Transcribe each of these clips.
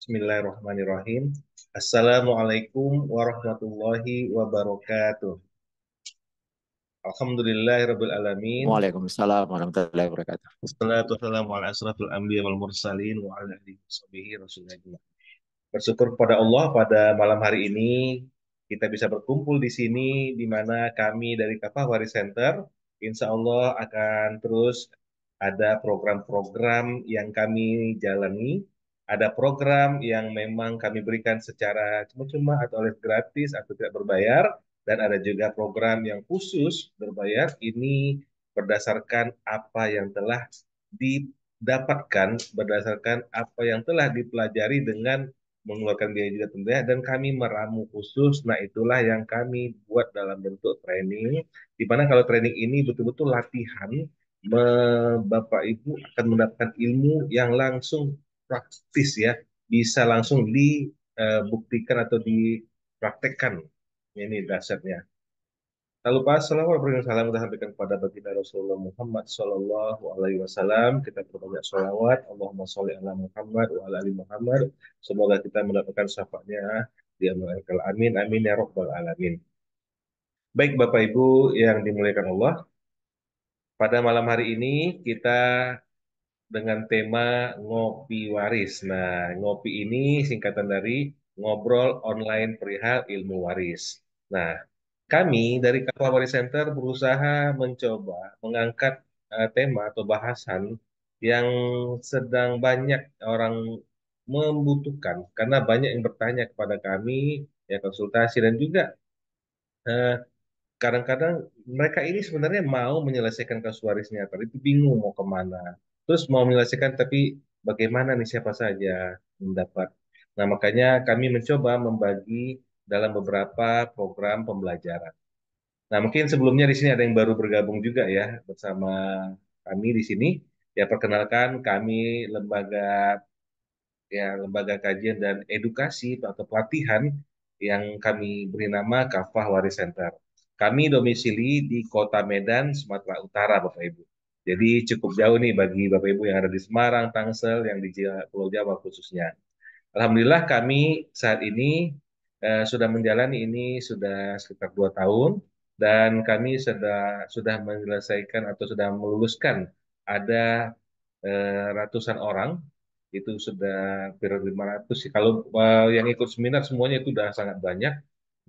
Bismillahirrahmanirrahim. Assalamualaikum warahmatullahi wabarakatuh. Alhamdulillahirabbil alamin. Waalaikumsalam warahmatullahi wabarakatuh. Wassalatu wassalamu ala asrafil anbiya wal mursalin wa ala alihi washabihi rasulillah. Bersyukur kepada Allah pada malam hari ini kita bisa berkumpul di sini di mana kami dari Kafah Waris Center insya Allah akan terus ada program-program yang kami jalani, ada program yang memang kami berikan secara cuma-cuma atau oleh gratis atau tidak berbayar, dan ada juga program yang khusus berbayar. Ini berdasarkan apa yang telah didapatkan, berdasarkan apa yang telah dipelajari dengan mengeluarkan biaya juga tentunya, dan kami meramu khusus. Nah, itulah yang kami buat dalam bentuk training, di mana kalau training ini betul-betul latihan, Bapak Ibu akan mendapatkan ilmu yang langsung praktis ya, bisa langsung dibuktikan atau dipraktekkan. Ini dasarnya. Tak lupa salawat beriring salam kita sampaikan kepada baginda Rasulullah Muhammad Sallallahu Alaihi Wasallam. Kita perbanyak salawat. Allahumma sholli ala Muhammad wa ala ali Muhammad. Semoga kita mendapatkan syafaatnya di amal amin amin ya robbal alamin. Baik Bapak Ibu yang dimuliakan Allah, pada malam hari ini kita dengan tema ngopi waris. Nah, ngopi ini singkatan dari ngobrol online perihal ilmu waris. Nah, kami dari Kapal Waris Center berusaha mencoba mengangkat tema atau bahasan yang sedang banyak orang membutuhkan, karena banyak yang bertanya kepada kami, ya konsultasi, dan juga eh, kadang-kadang mereka ini sebenarnya mau menyelesaikan kasus warisnya, tapi bingung mau kemana. Terus mau menyelesaikan, tapi bagaimana nih, siapa saja mendapat. Nah, makanya kami mencoba membagi dalam beberapa program pembelajaran. Nah, mungkin sebelumnya di sini ada yang baru bergabung juga ya bersama kami di sini. Ya, perkenalkan, kami lembaga lembaga kajian dan edukasi atau pelatihan yang kami beri nama Kafah Waris Center. Kami domisili di Kota Medan, Sumatera Utara, Bapak Ibu. Jadi cukup jauh nih bagi Bapak Ibu yang ada di Semarang, Tangsel, yang di Pulau Jawa khususnya. Alhamdulillah kami saat ini sudah menjalani ini sudah sekitar 2 tahun, dan kami sudah menyelesaikan atau sudah meluluskan ada ratusan orang. Itu sudah hampir 500 sih. Kalau yang ikut seminar semuanya itu sudah sangat banyak.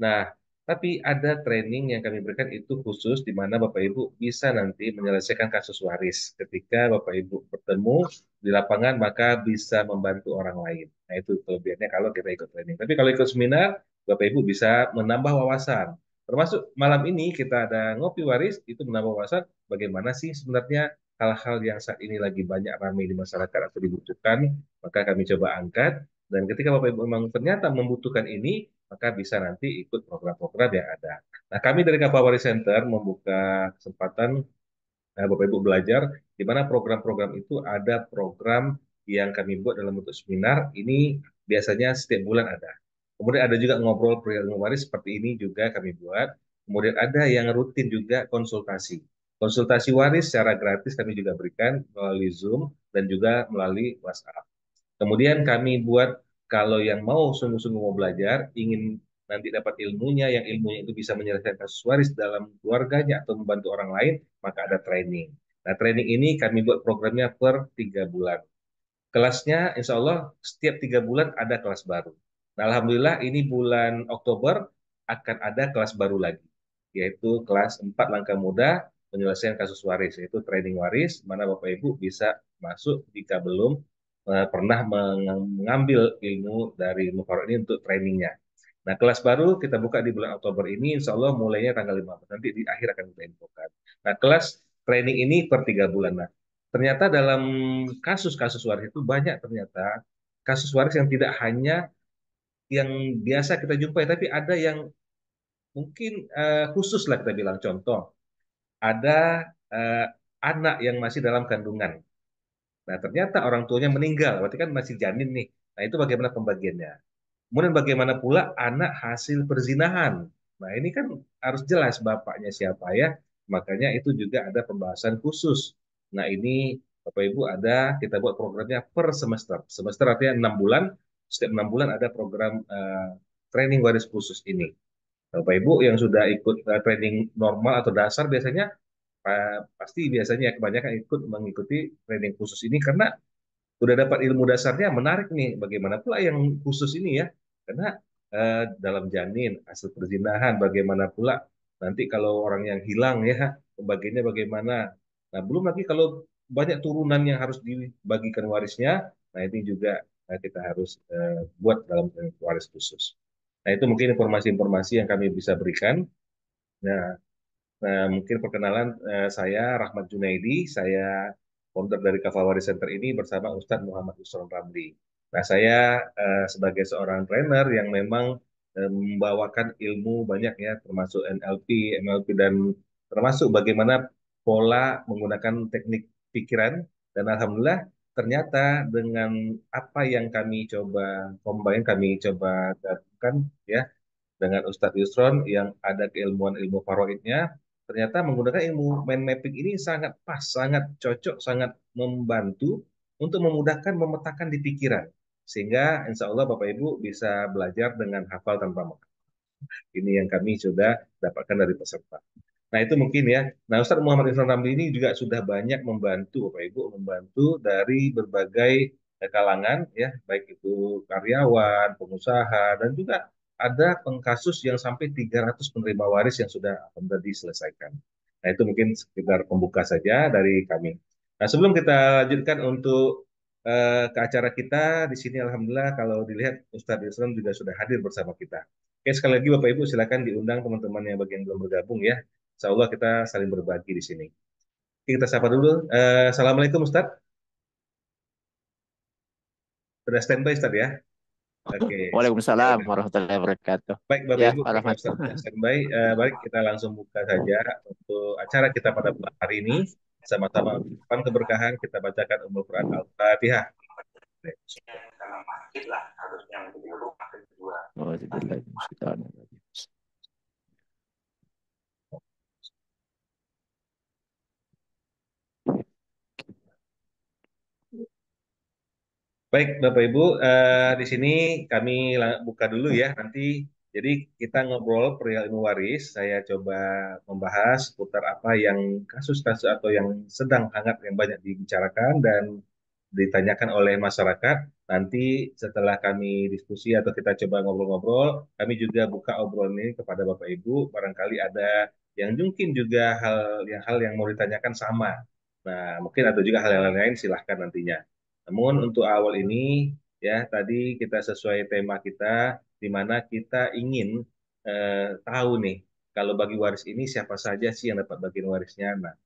Nah, tapi ada training yang kami berikan itu khusus di mana Bapak Ibu bisa nanti menyelesaikan kasus waris. Ketika Bapak Ibu bertemu di lapangan, maka bisa membantu orang lain. Nah, itu kelebihannya kalau kita ikut training. Tapi kalau ikut seminar, Bapak Ibu bisa menambah wawasan. Termasuk malam ini kita ada ngopi waris, itu menambah wawasan bagaimana sih sebenarnya hal-hal yang saat ini lagi banyak ramai di masyarakat atau dibutuhkan, maka kami coba angkat. Dan ketika Bapak Ibu memang ternyata membutuhkan ini, maka bisa nanti ikut program-program yang ada. Nah, kami dari Kapal Waris Center membuka kesempatan Bapak Ibu belajar, di mana program-program itu ada program yang kami buat dalam bentuk seminar. Ini biasanya setiap bulan ada. Kemudian ada juga ngobrol perihal waris seperti ini juga kami buat. Kemudian ada yang rutin juga konsultasi. Konsultasi waris secara gratis kami juga berikan melalui Zoom dan juga melalui WhatsApp. Kemudian kami buat, kalau yang mau sungguh-sungguh mau belajar, ingin nanti dapat ilmunya, yang ilmunya itu bisa menyelesaikan kasus waris dalam keluarganya atau membantu orang lain, maka ada training. Nah, training ini kami buat programnya per 3 bulan. Kelasnya insya Allah setiap 3 bulan ada kelas baru. Nah, Alhamdulillah ini bulan Oktober akan ada kelas baru lagi, yaitu kelas 4 langkah mudah penyelesaian kasus waris, yaitu training waris, mana Bapak Ibu bisa masuk jika belum pernah mengambil ilmu dari ilmu Farok ini untuk trainingnya. Nah, kelas baru kita buka di bulan Oktober ini, insya Allah mulainya tanggal 15. Nanti di akhir akan kita infokan. Nah, kelas training ini per 3 bulan. Nah, ternyata dalam kasus-kasus waris itu banyak ternyata kasus waris yang tidak hanya yang biasa kita jumpai, tapi ada yang mungkin khusus lah kita bilang. Contoh, ada eh, anak yang masih dalam kandungan. Nah, ternyata orang tuanya meninggal, berarti kan masih janin nih. Nah, itu bagaimana pembagiannya? Kemudian bagaimana pula anak hasil perzinahan? Nah, ini kan harus jelas bapaknya siapa ya. Makanya itu juga ada pembahasan khusus. Nah, ini Bapak Ibu ada, kita buat programnya per semester. Semester artinya 6 bulan. setiap 6 bulan ada program training waris khusus ini. Bapak Ibu yang sudah ikut training normal atau dasar biasanya pasti biasanya kebanyakan ikut mengikuti training khusus ini karena udah dapat ilmu dasarnya menarik nih. Bagaimana pula yang khusus ini ya? Karena dalam janin, hasil perzinahan, bagaimana pula nanti kalau orang yang hilang ya, pembagiannya bagaimana. Nah, belum lagi kalau banyak turunan yang harus dibagikan warisnya, nah ini juga kita harus buat dalam waris khusus. Nah, itu mungkin informasi-informasi yang kami bisa berikan. Nah, mungkin perkenalan saya Rahmat Junaidi, saya founder dari Kafawari Center ini bersama Ustadz Muhammad Yusron Ramli. Nah, saya sebagai seorang trainer yang memang membawakan ilmu banyak ya, termasuk NLP, MLP, dan termasuk bagaimana pola menggunakan teknik pikiran. Dan Alhamdulillah ternyata dengan apa yang kami coba combine, kami coba gabungkan ya, dengan Ustadz Yusron yang ada keilmuan ilmu faraidnya, ternyata menggunakan ilmu mind mapping ini sangat pas, sangat cocok, sangat membantu untuk memudahkan memetakan di pikiran. Sehingga insya Allah Bapak Ibu bisa belajar dengan hafal tanpa menghafal. Ini yang kami sudah dapatkan dari peserta. Nah, itu mungkin ya. Nah, Ustadz Muhammad Irfan Ramli ini juga sudah banyak membantu, Bapak Ibu, membantu dari berbagai kalangan, ya, baik itu karyawan, pengusaha, dan juga ada pengkasus yang sampai 300 penerima waris yang sudah diselesaikan. Nah, itu mungkin sekedar pembuka saja dari kami. Nah, sebelum kita lanjutkan untuk ke acara kita, di sini Alhamdulillah kalau dilihat Ustadz Yusron juga sudah hadir bersama kita. Oke, sekali lagi Bapak Ibu silakan diundang teman-teman yang bagian belum bergabung ya. Insya Allah kita saling berbagi di sini. Kita sapa dulu. Assalamualaikum Ustadz. Sudah standby Ustadz ya? Oke. Waalaikumsalam warahmatullahi wabarakatuh. Baik Bapak Ya, Ibu, Pak karena Rahmat. Ustadz sudah standby, baik kita langsung buka saja untuk acara kita pada malam hari ini. Sama-sama depan keberkahan kita bacakan Ummul Quran Al-Fatihah. Baik, Bapak Ibu, di sini kami buka dulu ya. Nanti, jadi kita ngobrol perihal ilmu waris. Saya coba membahas seputar apa yang kasus-kasus atau yang sedang hangat yang banyak dibicarakan dan ditanyakan oleh masyarakat. Nanti setelah kami diskusi atau kita coba ngobrol-ngobrol, kami juga buka obrolan ini kepada Bapak Ibu. Barangkali ada yang mungkin juga hal yang mau ditanyakan sama. Nah, mungkin ada juga hal yang lain silahkan nantinya. Namun untuk awal ini ya tadi kita sesuai tema kita di mana kita ingin tahu nih kalau bagi waris ini siapa saja sih yang dapat bagian warisnya. Nah,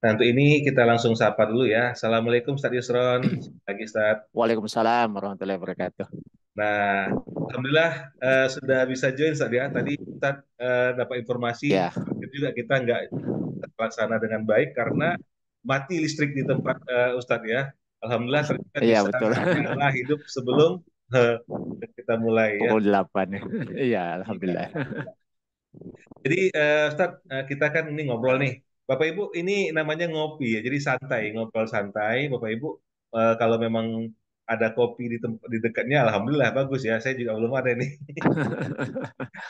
untuk ini kita langsung sapa dulu ya. Assalamualaikum Ustadz Yusron. Lagi Ustadz. Waalaikumsalam warahmatullahi wabarakatuh. Nah, Alhamdulillah sudah bisa join Ustadz ya. Tadi Ustadz dapat informasi Ya, juga kita nggak terlaksana dengan baik karena mati listrik di tempat Ustadz ya. Alhamdulillah ternyata iya bisa betul. nyala hidup sebelum eh, kita mulai ya. Pukul 8. Iya, Iya. alhamdulillah. Jadi Ustadz kita kan ini ngobrol nih. Bapak Ibu ini namanya ngopi ya. Jadi santai, ngobrol santai. Bapak Ibu kalau memang ada kopi di dekatnya, Alhamdulillah bagus ya. Saya juga belum ada nih.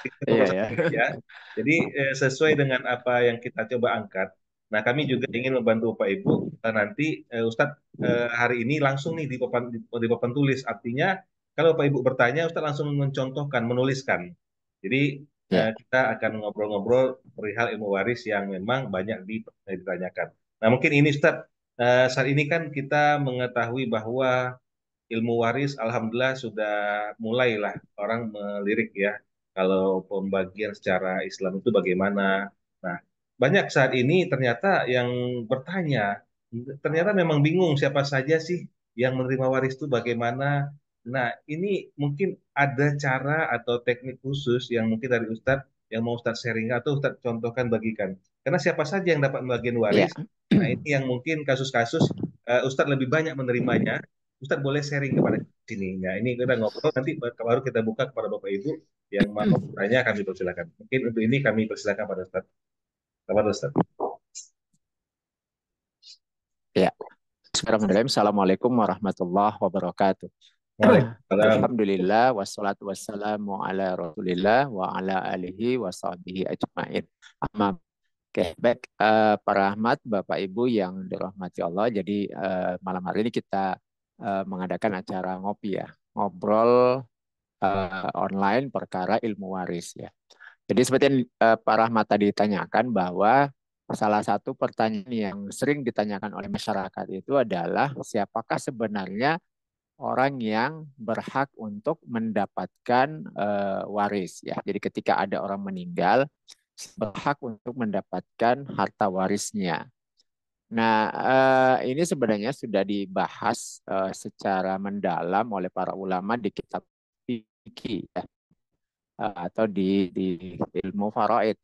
Kita Iya ngobrol ya. santai aja. Jadi sesuai dengan apa yang kita coba angkat. Nah, kami juga ingin membantu Bapak Ibu. Nanti Ustadz hari ini langsung nih di papan tulis. Artinya kalau Bapak Ibu bertanya, Ustadz langsung mencontohkan, menuliskan. Jadi Ya, kita akan ngobrol-ngobrol perihal ilmu waris yang memang banyak ditanyakan. Nah, mungkin ini Ustadz, saat ini kan kita mengetahui bahwa ilmu waris alhamdulillah sudah mulailah orang melirik ya kalau pembagian secara Islam itu bagaimana. Nah, banyak saat ini ternyata yang bertanya, ternyata memang bingung siapa saja sih yang menerima waris itu bagaimana. Nah, ini mungkin ada cara atau teknik khusus yang mungkin dari Ustadz yang mau Ustadz sharing atau Ustadz contohkan bagikan. Karena siapa saja yang dapat bagian ya, waris, nah ini yang mungkin kasus-kasus Ustadz lebih banyak menerimanya. Ustadz boleh sharing kepada sini. Nah, ini kita ngobrol nanti baru kita buka kepada Bapak Ibu yang mau bertanya kami persilakan. Mungkin untuk ini kami persilakan pada Ustadz. Kepada Ustadz. ya. Bismillahirrahmanirrahim. Assalamualaikum warahmatullahi wabarakatuh. Waalaikumsalam. Alhamdulillah wassalatu wassalamu ala Rasulillah wa ala alihi wa sahbihi ajmain. Amma Oke, baik Pak Rahmat, Bapak Ibu yang dirahmati Allah. Jadi malam hari ini kita mengadakan acara ngopi ya, ngobrol online perkara ilmu waris ya. Jadi seperti yang Pak Rahmat tadi tanyakan bahwa salah satu pertanyaan yang sering ditanyakan oleh masyarakat itu adalah siapakah sebenarnya orang yang berhak untuk mendapatkan waris ya. Jadi ketika ada orang meninggal berhak untuk mendapatkan harta warisnya. Nah, ini sebenarnya sudah dibahas secara mendalam oleh para ulama di kitab fikih ya, atau di ilmu faraid.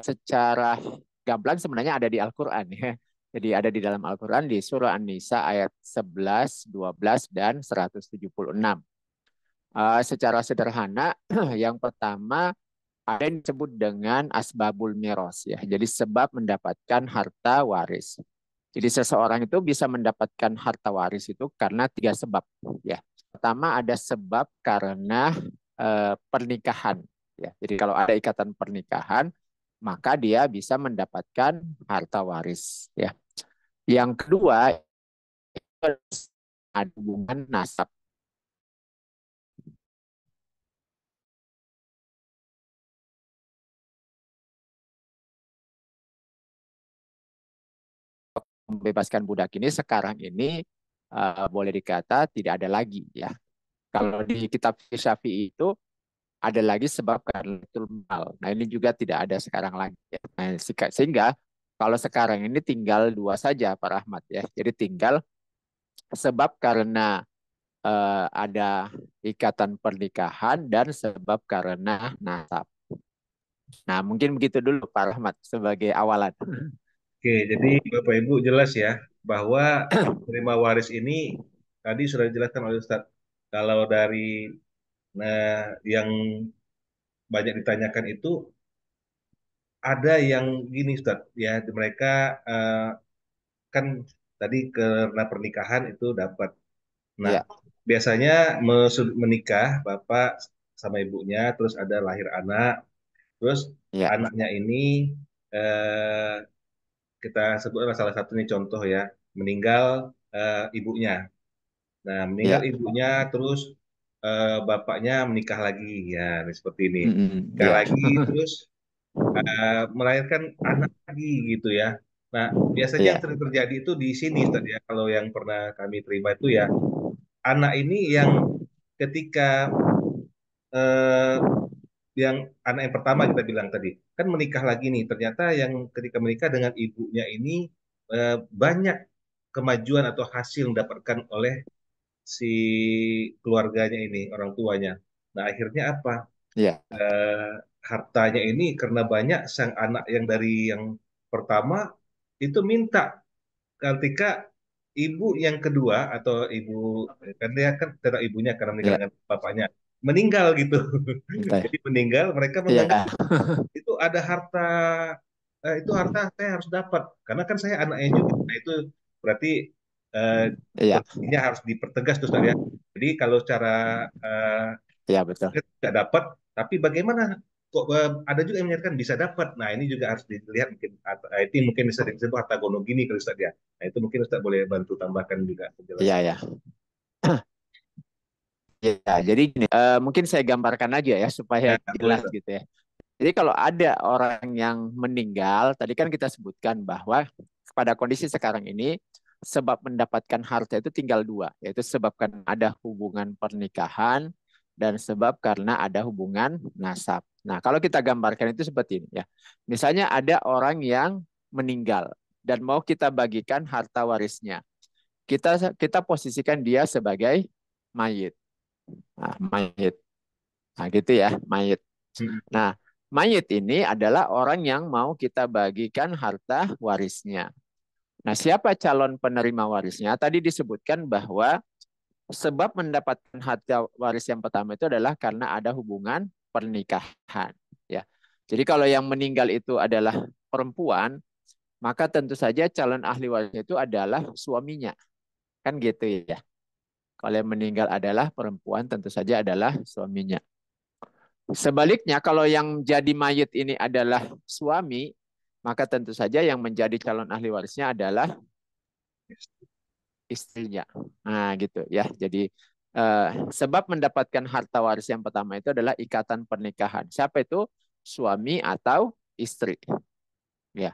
Secara gamblang sebenarnya ada di Al-Qur'an ya. Jadi ada di dalam Al-Qur'an di surah An-Nisa ayat 11, 12 dan 176. Secara sederhana yang pertama ada yang disebut dengan asbabul miros ya. Jadi sebab mendapatkan harta waris. Jadi seseorang itu bisa mendapatkan harta waris itu karena tiga sebab ya. Pertama ada sebab karena pernikahan ya. Jadi kalau ada ikatan pernikahan maka dia bisa mendapatkan harta waris ya. Yang kedua ada hubungan nasab. Membebaskan budak ini sekarang ini boleh dikata tidak ada lagi ya. Kalau di kitab Syafi'i itu ada lagi sebab karena mal. Nah ini juga tidak ada sekarang lagi. Ya. Nah, sehingga kalau sekarang ini tinggal dua saja Pak Rahmat ya. Jadi tinggal sebab karena ada ikatan pernikahan dan sebab karena nasab. Nah mungkin begitu dulu Pak Rahmat sebagai awalan. Oke, jadi Bapak Ibu jelas ya bahwa penerima waris ini tadi sudah dijelaskan oleh Ustadz. Kalau dari yang banyak ditanyakan itu ada yang gini Ustadz ya mereka kan tadi karena pernikahan itu dapat. Nah, Ya, biasanya menikah bapak sama ibunya terus ada lahir anak, terus ya, anaknya ini eh, kita sebutlah salah satunya contoh ya meninggal ibunya. Nah, meninggal ya. ibunya terus bapaknya menikah lagi ya seperti ini. Menikah Ya. lagi terus melahirkan anak lagi gitu ya. Nah, biasanya yang Ya. sering terjadi itu di sini Ustaz ya. Kalau yang pernah kami terima itu ya anak ini yang ketika eh, yang anak yang pertama kita bilang tadi kan menikah lagi nih. Ternyata yang ketika menikah dengan ibunya ini banyak kemajuan atau hasil yang didapatkan oleh si keluarganya ini, orang tuanya. Nah, akhirnya apa? Ya. Eh, Hartanya ini karena banyak sang anak yang dari yang pertama itu minta ketika ibu yang kedua atau ibu kan dia kan tidak ibunya karena meninggal Ya. dengan bapaknya meninggal gitu. Entah. Jadi meninggal mereka menganggap Ya. itu ada harta itu harta saya harus dapat karena kan saya anaknya juga. Nah, itu berarti eh, Ya. posisinya harus dipertegas tuh Ustaz ya. Jadi kalau secara eh, Ya, betul. tidak dapat, tapi bagaimana kok ada juga yang menyatakan bisa dapat. Nah, ini juga harus dilihat mungkin itu mungkin bisa disebut harta gono gini kalau Ustaz ya. Nah, itu mungkin Ustaz boleh bantu tambahkan juga Ya, penjelasan. ya. Ya, jadi gini, mungkin saya gambarkan aja ya supaya Ya, boleh jelas Ustaz. gitu ya. Jadi kalau ada orang yang meninggal, tadi kan kita sebutkan bahwa pada kondisi sekarang ini sebab mendapatkan harta itu tinggal dua, yaitu sebabkan ada hubungan pernikahan dan sebab karena ada hubungan nasab. Nah, kalau kita gambarkan itu seperti ini ya. Misalnya ada orang yang meninggal dan mau kita bagikan harta warisnya. Kita posisikan dia sebagai mayit. Nah, mayit. Nah, gitu ya, mayit. Mm-mm. Nah, mayit ini adalah orang yang mau kita bagikan harta warisnya. Nah, siapa calon penerima warisnya? Tadi disebutkan bahwa sebab mendapatkan harta waris yang pertama itu adalah karena ada hubungan pernikahan. Ya, jadi kalau yang meninggal itu adalah perempuan, maka tentu saja calon ahli warisnya itu adalah suaminya, kan gitu ya. Kalau yang meninggal adalah perempuan, tentu saja adalah suaminya. Sebaliknya, kalau yang jadi mayit ini adalah suami, maka tentu saja yang menjadi calon ahli warisnya adalah istrinya. Nah, gitu ya. Jadi sebab mendapatkan harta waris yang pertama itu adalah ikatan pernikahan. Siapa itu? Suami atau istri. Ya.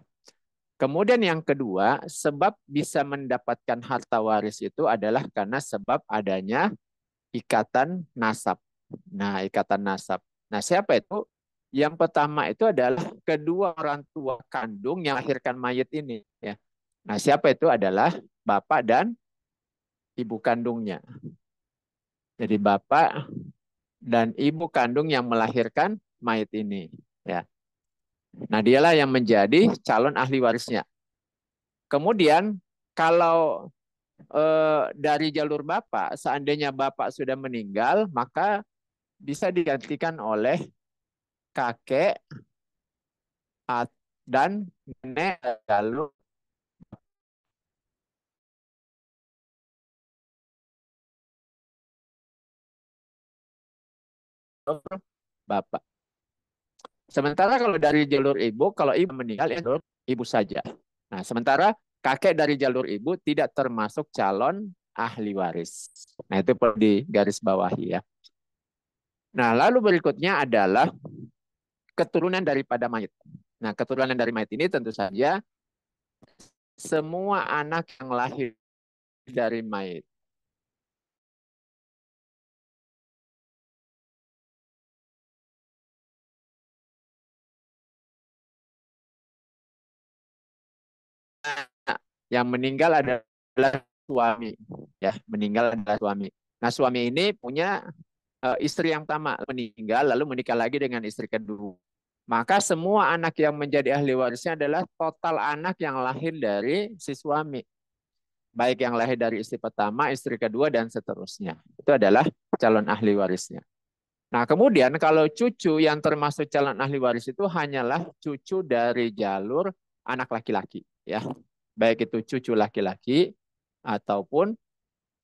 Kemudian yang kedua, sebab bisa mendapatkan harta waris itu adalah karena sebab adanya ikatan nasab. Nah, ikatan nasab. Nah, siapa itu? Yang pertama itu adalah kedua orang tua kandung yang melahirkan mayit ini. Ya. Nah, siapa itu? Adalah bapak dan ibu kandungnya. Jadi bapak dan ibu kandung yang melahirkan mayit ini. Ya. Nah, dialah yang menjadi calon ahli warisnya. Kemudian kalau dari jalur bapak, seandainya bapak sudah meninggal, maka bisa digantikan oleh kakek dan nenek lalu bapak. Sementara kalau dari jalur ibu, kalau ibu meninggal ya jalur ibu saja. Nah, sementara kakek dari jalur ibu tidak termasuk calon ahli waris. Nah, itu perlu digarisbawahi ya. Nah, lalu berikutnya adalah keturunan daripada mayit. Nah, keturunan dari mayit ini tentu saja semua anak yang lahir dari mayit. Nah, yang meninggal adalah suami, ya, meninggal adalah suami. Nah, suami ini punya istri yang pertama meninggal, lalu menikah lagi dengan istri kedua. Maka semua anak yang menjadi ahli warisnya adalah total anak yang lahir dari si suami. Baik yang lahir dari istri pertama, istri kedua, dan seterusnya. Itu adalah calon ahli warisnya. Nah, kemudian kalau cucu yang termasuk calon ahli waris itu hanyalah cucu dari jalur anak laki-laki. Ya. Baik itu cucu laki-laki ataupun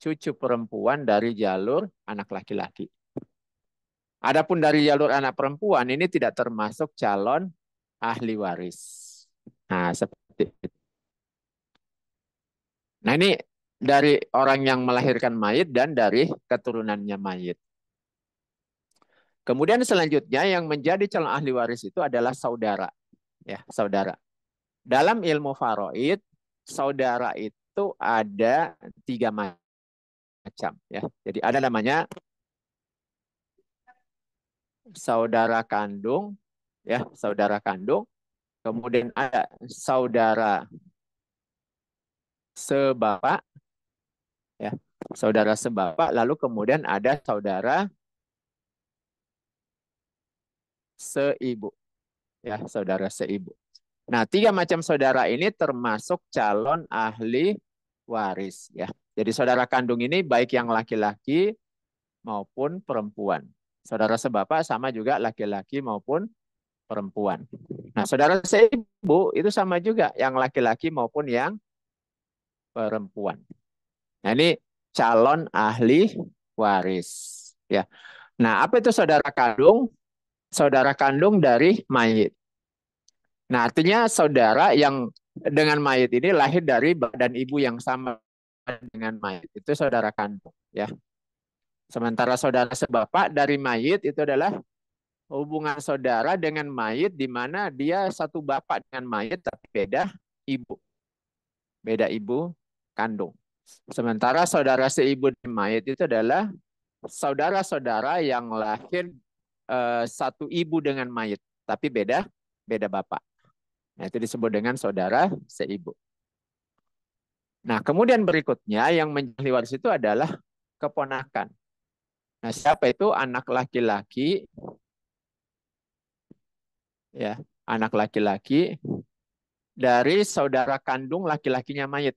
cucu perempuan dari jalur anak laki-laki. Adapun dari jalur anak perempuan ini tidak termasuk calon ahli waris. Nah, seperti itu. Nah, ini dari orang yang melahirkan mayit dan dari keturunannya mayit. Kemudian selanjutnya yang menjadi calon ahli waris itu adalah saudara, ya, saudara. Dalam ilmu faraid, saudara itu ada 3 macam, ya. Jadi ada namanya saudara kandung, ya, saudara kandung. Kemudian ada saudara sebapak, ya, saudara sebapak. Lalu kemudian ada saudara seibu, ya, saudara seibu. Nah, 3 macam saudara ini termasuk calon ahli waris, ya. Jadi saudara kandung ini baik yang laki-laki maupun perempuan. Saudara sebapak sama juga laki-laki maupun perempuan. Nah, saudara seibu itu sama juga yang laki-laki maupun yang perempuan. Nah, ini calon ahli waris, ya. Nah, apa itu saudara kandung? Saudara kandung dari mayit. Nah, artinya saudara yang dengan mayit ini lahir dari badan ibu yang sama dengan mayit. Itu saudara kandung, ya. Sementara saudara sebapak dari mayit itu adalah hubungan saudara dengan mayit di mana dia satu bapak dengan mayit tapi beda ibu. Beda ibu kandung. Sementara saudara seibu dengan mayit itu adalah saudara-saudara yang lahir satu ibu dengan mayit tapi beda bapak. Nah, itu disebut dengan saudara seibu. Nah, kemudian berikutnya yang menjadi waris itu adalah keponakan. Nah, siapa itu? Anak laki-laki, ya, anak laki-laki dari saudara kandung laki-lakinya mayit.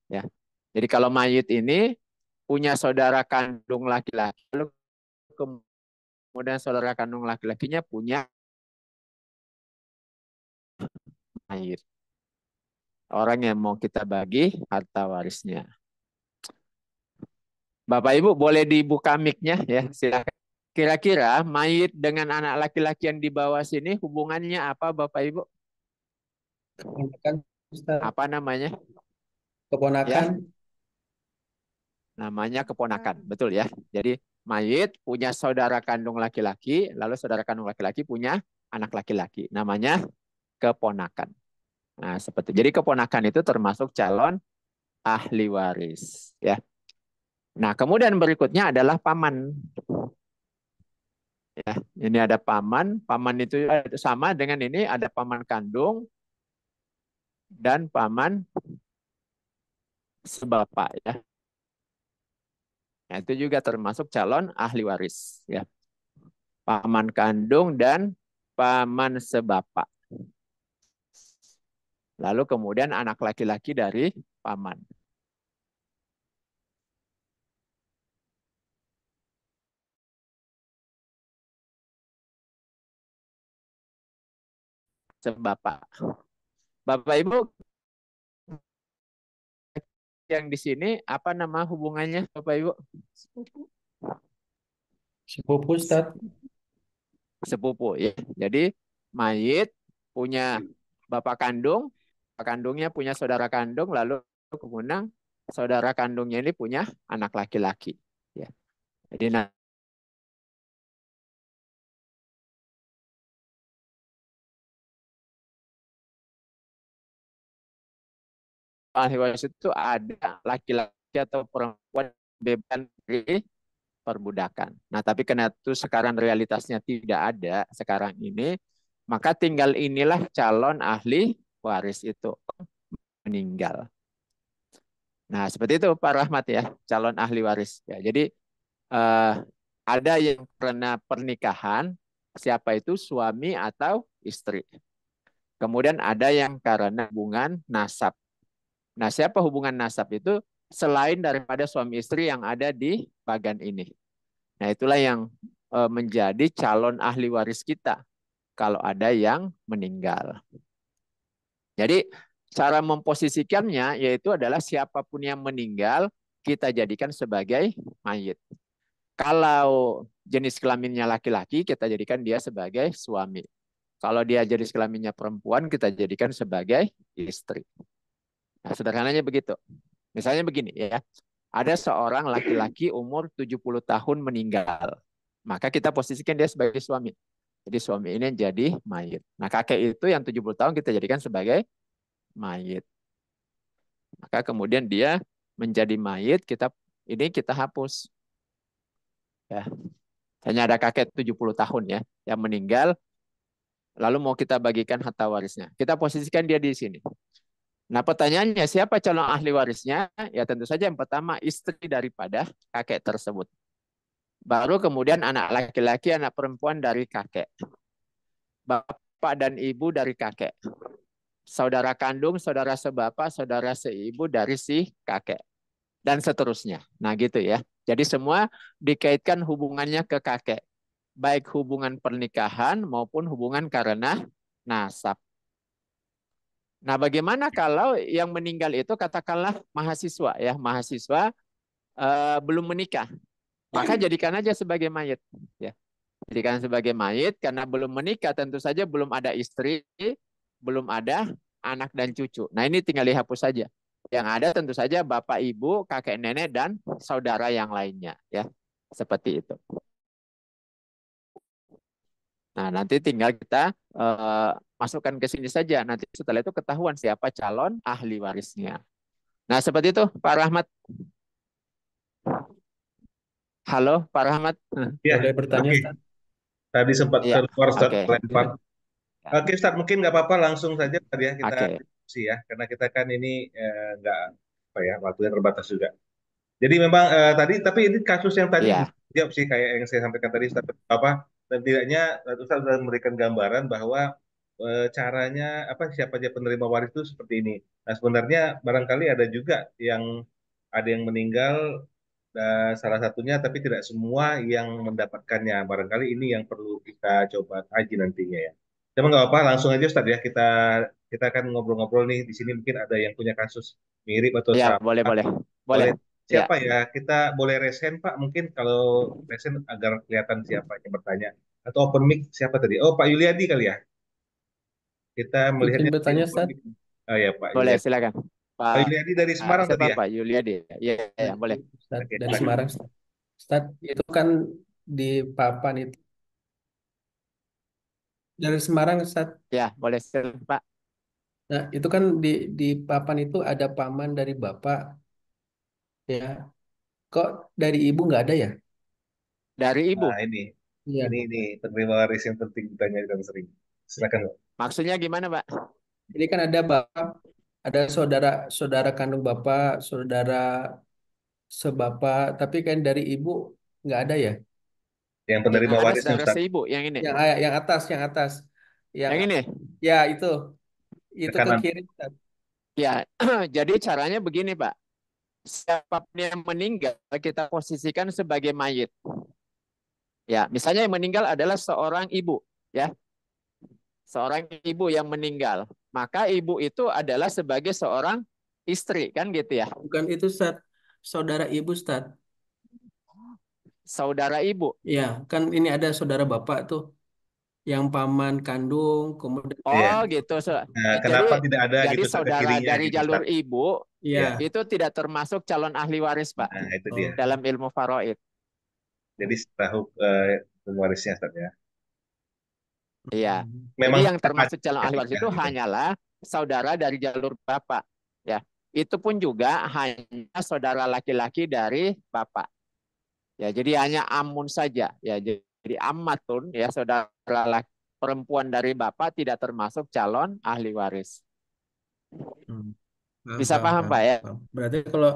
Ya. Jadi kalau mayit ini punya saudara kandung laki-laki, lalu kemudian saudara kandung laki-lakinya punya mayit. Orang yang mau kita bagi harta warisnya. Bapak Ibu boleh dibuka mic-nya ya, silakan. Kira-kira mayit dengan anak laki-laki yang di bawah sini hubungannya apa Bapak Ibu? Keponakan, Ustaz. Apa namanya? Keponakan. Ya, namanya keponakan, betul ya. Jadi mayit punya saudara kandung laki-laki, lalu saudara kandung laki-laki punya anak laki-laki, namanya keponakan. Nah, seperti jadi keponakan itu termasuk calon ahli waris, ya. Nah, kemudian berikutnya adalah paman. Ya, ini ada paman. Paman itu sama dengan ini ada paman kandung dan paman sebapak, ya. Nah, itu juga termasuk calon ahli waris, ya. Paman kandung dan paman sebapak. Lalu kemudian anak laki-laki dari paman. Sebapak. Bapak Ibu yang di sini apa nama hubungannya Bapak Ibu? Sepupu, Ustaz. Sepupu, ya. Jadi mayit punya bapak kandung, bapak kandungnya punya saudara kandung, lalu kemudian saudara kandungnya ini punya anak laki-laki. Ya. Jadi ahli waris itu ada laki-laki atau perempuan bebas dari perbudakan. Nah, tapi karena itu sekarang realitasnya tidak ada sekarang ini, maka tinggal inilah calon ahli waris itu meninggal. Nah, seperti itu Pak Rahmat ya, calon ahli waris. Ya, jadi eh, ada yang karena pernikahan, siapa itu suami atau istri. Kemudian ada yang karena hubungan nasab. Nah, siapa hubungan nasab itu selain daripada suami istri yang ada di bagan ini. Nah, itulah yang menjadi calon ahli waris kita kalau ada yang meninggal. Jadi cara memposisikannya yaitu adalah siapapun yang meninggal kita jadikan sebagai mayit. Kalau jenis kelaminnya laki-laki kita jadikan dia sebagai suami. Kalau dia jenis kelaminnya perempuan kita jadikan sebagai istri. Nah, sederhananya begitu. Misalnya begini ya. Ada seorang laki-laki umur 70 tahun meninggal. Maka kita posisikan dia sebagai suami. Jadi suami ini jadi mayit. Nah, kakek itu yang 70 tahun kita jadikan sebagai mayit. Maka kemudian dia menjadi mayit, kita hapus. Ya. Hanya ada kakek 70 tahun ya yang meninggal, lalu mau kita bagikan harta warisnya. Kita posisikan dia di sini. Nah, pertanyaannya siapa calon ahli warisnya? Ya tentu saja yang pertama istri daripada kakek tersebut. Baru kemudian anak laki-laki, anak perempuan dari kakek. Bapak dan ibu dari kakek. Saudara kandung, saudara sebapak, saudara seibu dari si kakek. Dan seterusnya. Nah gitu ya. Jadi semua dikaitkan hubungannya ke kakek. Baik hubungan pernikahan maupun hubungan karena nasab. Nah bagaimana kalau yang meninggal itu katakanlah mahasiswa ya. Mahasiswa belum menikah. Maka jadikan aja sebagai mayit. Ya. Jadikan sebagai mayit karena belum menikah tentu saja belum ada istri, belum ada anak dan cucu. Nah ini tinggal dihapus saja. Yang ada tentu saja bapak, ibu, kakek, nenek, dan saudara yang lainnya. Ya, seperti itu. Nah nanti tinggal kita masukkan ke sini saja. Nanti setelah itu ketahuan siapa calon ahli warisnya. Nah seperti itu Pak Rahmat. Halo Pak Rahmat. Ya, Boleh bertanya, oke. Ustaz? Tadi sempat Iya, keluar Ustaz oke. lempar. Oke, Ustaz, mungkin nggak apa-apa langsung saja tadi ya kita Oke. diskusi ya, karena kita kan ini nggak apa ya waktunya terbatas juga. Jadi memang tadi, tapi ini kasus yang tadi Iya. bisa dijawab sih kayak yang saya sampaikan tadi, Ustaz, apa dan tidaknya Ustaz sudah memberikan gambaran bahwa caranya apa siapa aja penerima waris itu seperti ini. Nah, sebenarnya barangkali ada juga yang ada yang meninggal salah satunya, tapi tidak semua yang mendapatkannya. Barangkali ini yang perlu kita coba kaji nantinya ya. Cuma nggak apa, langsung aja Ustaz ya kita akan ngobrol-ngobrol nih di sini mungkin ada yang punya kasus mirip atau Iya, sama. boleh, boleh. Boleh. Boleh Ya, siapa ya? Kita boleh resen Pak, mungkin kalau resen agar kelihatan siapa yang bertanya. Atau open mic siapa tadi? Oh Pak Yuliadi kali ya. Kita Izin melihatnya di bertanya, open Ustaz. mic. Oh ya Pak boleh Yuliadi. silakan. Pak Pak Yuliadi dari Semarang tadi siapa ya? Pak Yuliadi? Ya, ya, boleh. Ustaz, Oke, dari silakan. Semarang, Ustaz. Ustaz, itu kan di papan itu. Dari Semarang, Ustaz. Ya, boleh silakan Pak. Nah, itu kan di papan itu ada paman dari Bapak, ya. Kok dari Ibu nggak ada ya? Dari Nah, Ibu. Iya. ini penerima waris yang penting ditanyakan sering. Silakan Pak. Maksudnya gimana, Pak? Ini kan ada Bapak, ada saudara saudara kandung Bapak, saudara sebapak, tapi kan dari Ibu nggak ada ya? Yang Yang penerima ada warisnya saudara Ustaz. seibu, yang ini. Yang atas, yang Yang ini. ya itu ke Tekanan. kiri, Ustaz. Ya, jadi caranya begini, Pak. Siapapun yang meninggal kita posisikan sebagai mayit. Ya, misalnya yang meninggal adalah seorang ibu, ya. Seorang ibu yang meninggal. Maka ibu itu adalah sebagai seorang istri, kan gitu ya. Bukan itu, Ustaz. Saudara Ibu, Ustaz. Saudara ibu. Ya, kan ini ada saudara Bapak tuh, yang paman kandung, kemudian Iya. Oh, gitu. Nah, Jadi kenapa tidak ada jadi gitu Ustaz ke saudara kirinya dari gitu jalur Ustaz? ibu Iya. ya. itu tidak termasuk calon ahli waris, Pak, Nah, itu dia. Oh. dalam ilmu faraid. Jadi tahu pewarisnya Ustaz ya. Iya. Jadi Memang yang termasuk calon ahli waris etika itu gitu. hanyalah saudara dari jalur bapak, ya. Itu pun juga hanya saudara laki-laki dari bapak. Ya, jadi hanya amun saja, ya. Jadi ammatun, ya, saudara laki perempuan dari bapak tidak termasuk calon ahli waris. Hmm. Paham, Bisa paham, paham, paham, Pak, ya? paham. Berarti kalau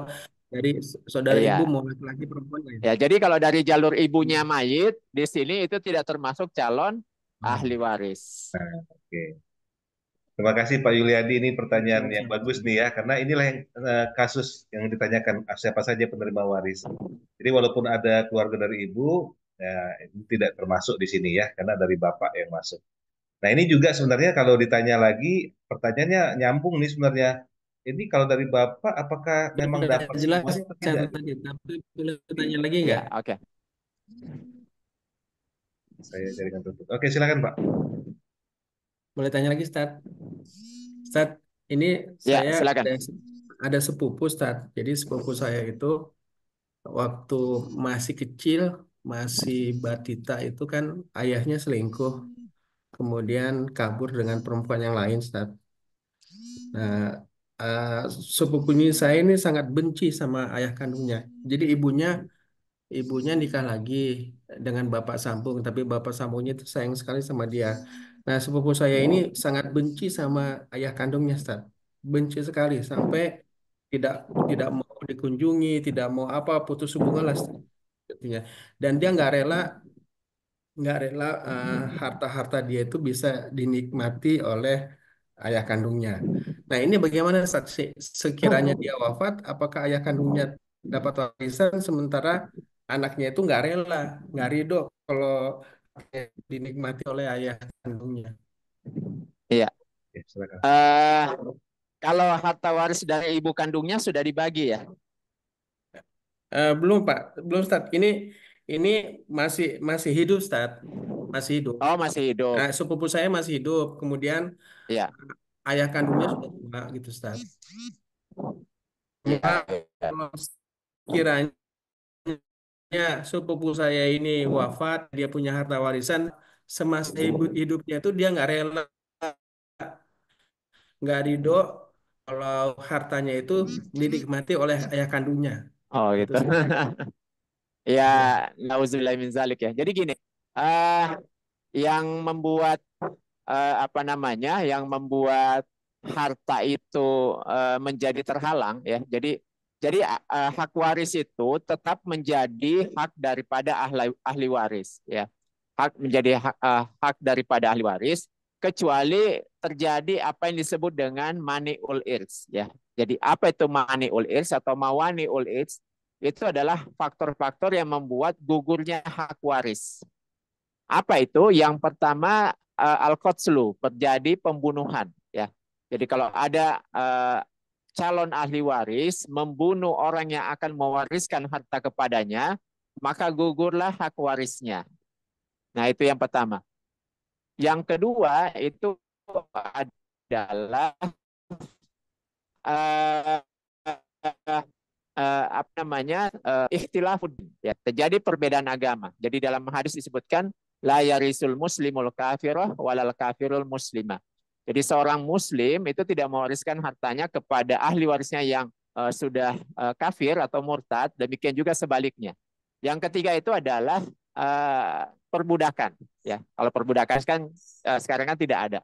dari saudara ibu Iya. mau laki-laki perempuan nggak ya? Ya, jadi kalau dari jalur ibunya Hmm. mayit, di sini itu tidak termasuk calon Oh. ahli waris. Nah, oke. Terima kasih Pak Yuliadi, ini Siap, pertanyaan siap, yang siap, bagus siap. nih ya, karena inilah yang kasus yang ditanyakan siapa saja penerima waris. Jadi walaupun ada keluarga dari ibu, ya, ini tidak termasuk di sini ya, karena dari bapak yang masuk. Nah ini juga sebenarnya kalau ditanya lagi, pertanyaannya nyambung nih sebenarnya. Ini kalau dari bapak, apakah memang Sudah dapat jelas semuanya atau yang tidak gitu? tadi, tapi boleh tanya lagi Ya, nggak? oke. Saya jaringan tutup. Oke, silakan Pak. Boleh tanya lagi, Ustaz. Ustaz, ini Ya, saya silakan. ada sepupu, Ustaz. Jadi sepupu saya itu waktu masih kecil, masih batita itu kan ayahnya selingkuh, kemudian kabur dengan perempuan yang lain, Ustaz. Nah, eh, sepupunya saya ini sangat benci sama ayah kandungnya. Jadi ibunya nikah lagi dengan bapak sambung, tapi bapak sambungnya itu sayang sekali sama dia. Nah, sepupu saya ini sangat benci sama ayah kandungnya, Ustaz. Benci sekali sampai tidak tidak mau dikunjungi, tidak mau apa, putus hubungan lah, Ustaz, intinya. Dan dia nggak rela harta-harta dia itu bisa dinikmati oleh ayah kandungnya. Nah, ini bagaimana saksi sekiranya dia wafat, apakah ayah kandungnya dapat warisan sementara anaknya itu nggak ridho kalau dinikmati oleh ayah kandungnya. Iya. Ya, silakan. Eh, kalau harta waris dari ibu kandungnya sudah dibagi ya? Belum Pak, belum Ustaz. Ini masih masih hidup Ustaz, masih hidup. Oh, masih hidup. Sepupu saya masih hidup. Kemudian Iya. ayah kandungnya sudah tua gitu Ustaz. Cuma Iya. kalau kiranya sepupu saya ini wafat, dia punya harta warisan semasa hidupnya itu dia nggak rela, nggak ridho kalau hartanya itu dinikmati oleh ayah kandungnya. Oh, Itu gitu. Ustaz. Ya, Iya. nauzubillah min zalik ya. Jadi gini, eh yang membuat apa namanya, yang membuat harta itu menjadi terhalang ya. Jadi hak waris itu tetap menjadi hak daripada ahli waris ya. Hak menjadi hak daripada ahli waris kecuali terjadi apa yang disebut dengan mani'ul irs ya. Jadi apa itu mani'ul irs atau mawani'ul irs? Itu adalah faktor-faktor yang membuat gugurnya hak waris. Apa itu? Yang pertama al-qatslu, terjadi pembunuhan ya. Jadi kalau ada calon ahli waris membunuh orang yang akan mewariskan harta kepadanya, maka gugurlah hak warisnya. Nah, itu yang pertama. Yang kedua itu adalah uh, apa namanya, ikhtilafuddin, ya, terjadi perbedaan agama. Jadi dalam hadis disebutkan la yarisul muslimul kafirah walal kafirul muslimah. Jadi seorang muslim itu tidak mewariskan hartanya kepada ahli warisnya yang sudah kafir atau murtad, demikian juga sebaliknya. Yang ketiga itu adalah perbudakan, ya. Kalau perbudakan kan sekarang kan tidak ada.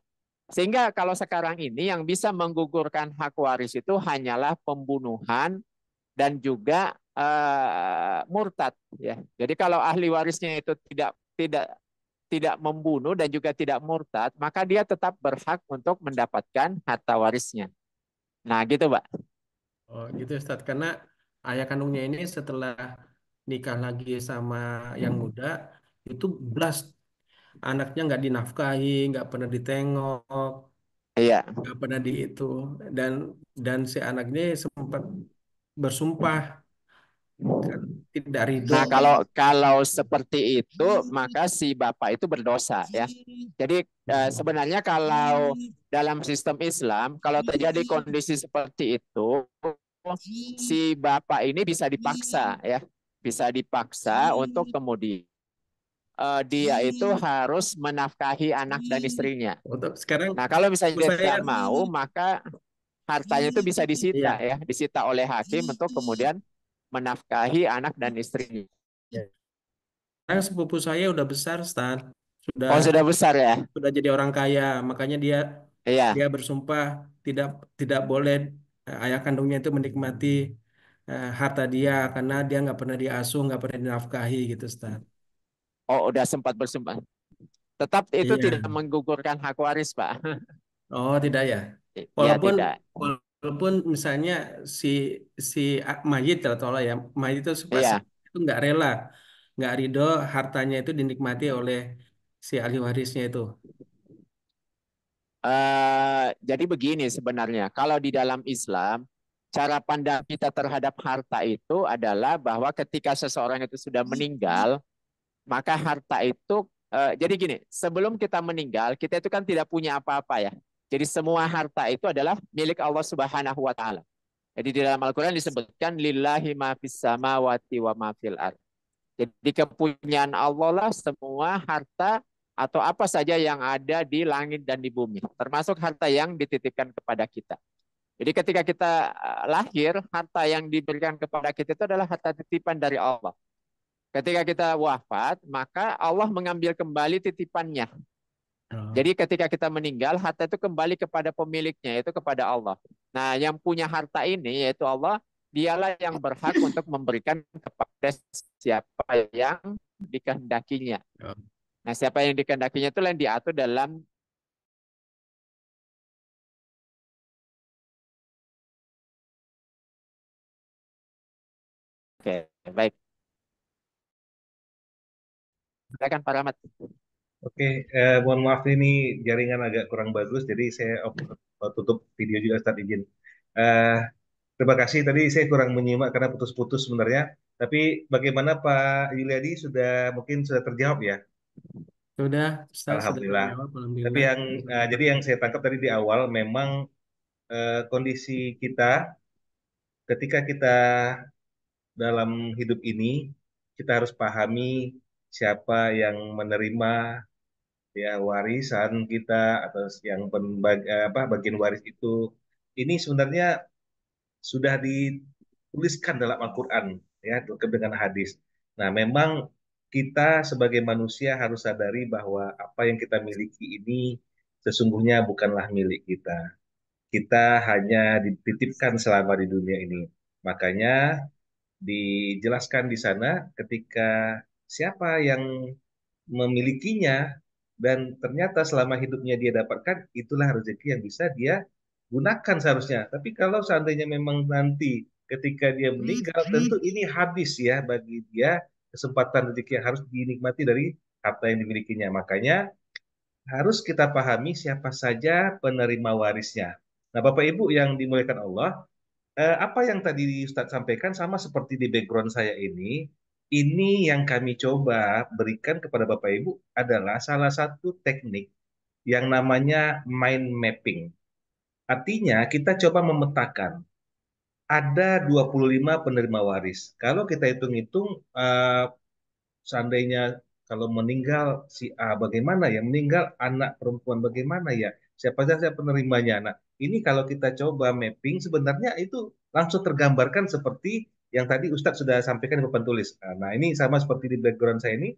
Sehingga kalau sekarang ini yang bisa menggugurkan hak waris itu hanyalah pembunuhan dan juga murtad, ya. Jadi kalau ahli warisnya itu tidak tidak membunuh dan juga tidak murtad, maka dia tetap berhak untuk mendapatkan harta warisnya. Nah, gitu, Pak. Oh gitu Ustaz, karena ayah kandungnya ini setelah nikah lagi sama yang muda, itu blast, anaknya nggak dinafkahi, nggak pernah ditengok, Iya. nggak pernah di itu, dan si anak ini sempat bersumpah tidak ridho. Nah, kalau kalau seperti itu, maka si bapak itu berdosa, ya. Jadi sebenarnya kalau dalam sistem Islam, kalau terjadi kondisi seperti itu, si bapak ini bisa dipaksa, ya, bisa dipaksa untuk kemudian dia itu harus menafkahi anak dan istrinya. Untuk sekarang Nah, kalau misalnya dia saya, tidak mau, maka hartanya itu bisa disita, iya. ya, disita oleh hakim untuk kemudian menafkahi anak dan istrinya. Sekarang sepupu saya udah besar, Stan. Sudah Oh, sudah besar, ya? jadi orang kaya, makanya dia Iya. bersumpah tidak boleh ayah kandungnya itu menikmati harta dia karena dia nggak pernah diasuh, nggak pernah dinafkahi gitu, Stan. Oh, udah sempat bersumpah. Tetap itu tidak Iya. menggugurkan hak waris, Pak. Oh, tidak ya. Iya, Walaupun tidak. misalnya si mayit atau Allah ya, mayit itu pas Iya. itu nggak rela, nggak ridho hartanya itu dinikmati oleh si ahli warisnya itu. Jadi begini sebenarnya, kalau di dalam Islam, cara pandang kita terhadap harta itu adalah bahwa ketika seseorang itu sudah meninggal, maka harta itu, jadi gini, sebelum kita meninggal, kita itu kan tidak punya apa-apa, ya. Jadi semua harta itu adalah milik Allah Subhanahu wa taala. Jadi di dalam Al-Qur'an disebutkan lillahi ma fis samawati wa ma fil ardh. Jadi kepunyaan Allah lah semua harta atau apa saja yang ada di langit dan di bumi, termasuk harta yang dititipkan kepada kita. Jadi ketika kita lahir, harta yang diberikan kepada kita itu adalah harta titipan dari Allah. Ketika kita wafat, maka Allah mengambil kembali titipannya. Oh. Jadi ketika kita meninggal, harta itu kembali kepada pemiliknya, yaitu kepada Allah. Nah, yang punya harta ini, yaitu Allah, dialah yang berhak untuk memberikan kepada siapa yang dikehendakinya. Oh. Nah, siapa yang dikehendakinya itu yang diatur dalam. Oke, baik. Silakan Pak Rahmat. Oke, mohon maaf ini jaringan agak kurang bagus, jadi saya tutup video juga Ustaz izin. Eh, Terima kasih, tadi saya kurang menyimak karena putus-putus sebenarnya. Tapi bagaimana Pak Yuliadi, mungkin sudah terjawab ya? Sudah, Ustaz, sudah Alhamdulillah. terjawab, Tapi alhamdulillah. jadi yang saya tangkap tadi di awal memang kondisi kita ketika kita dalam hidup ini kita harus pahami siapa yang menerima ya warisan kita atau yang bagian waris itu. Ini sebenarnya sudah dituliskan dalam Al-Quran ya dengan hadis. Nah, memang kita sebagai manusia harus sadari bahwa apa yang kita miliki ini sesungguhnya bukanlah milik kita. Kita hanya dititipkan selama di dunia ini. Makanya dijelaskan di sana ketika siapa yang memilikinya dan ternyata selama hidupnya dia dapatkan itulah rezeki yang bisa dia gunakan seharusnya. Tapi kalau seandainya memang nanti ketika dia meninggal tentu ini habis ya bagi dia kesempatan rezeki yang harus dinikmati dari harta yang dimilikinya. Makanya harus kita pahami siapa saja penerima warisnya. Nah, Bapak Ibu yang dimuliakan Allah, Apa yang tadi Ustadz sampaikan sama seperti di background saya ini yang kami coba berikan kepada Bapak Ibu adalah salah satu teknik yang namanya mind mapping. Artinya kita coba memetakan ada 25 penerima waris. Kalau kita hitung-hitung, seandainya kalau meninggal si A bagaimana ya, meninggal anak perempuan bagaimana ya, siapa saja penerimanya. Nah, ini kalau kita coba mapping sebenarnya itu langsung tergambarkan seperti yang tadi Ustadz sudah sampaikan di papan tulis. Nah, ini sama seperti di background saya ini,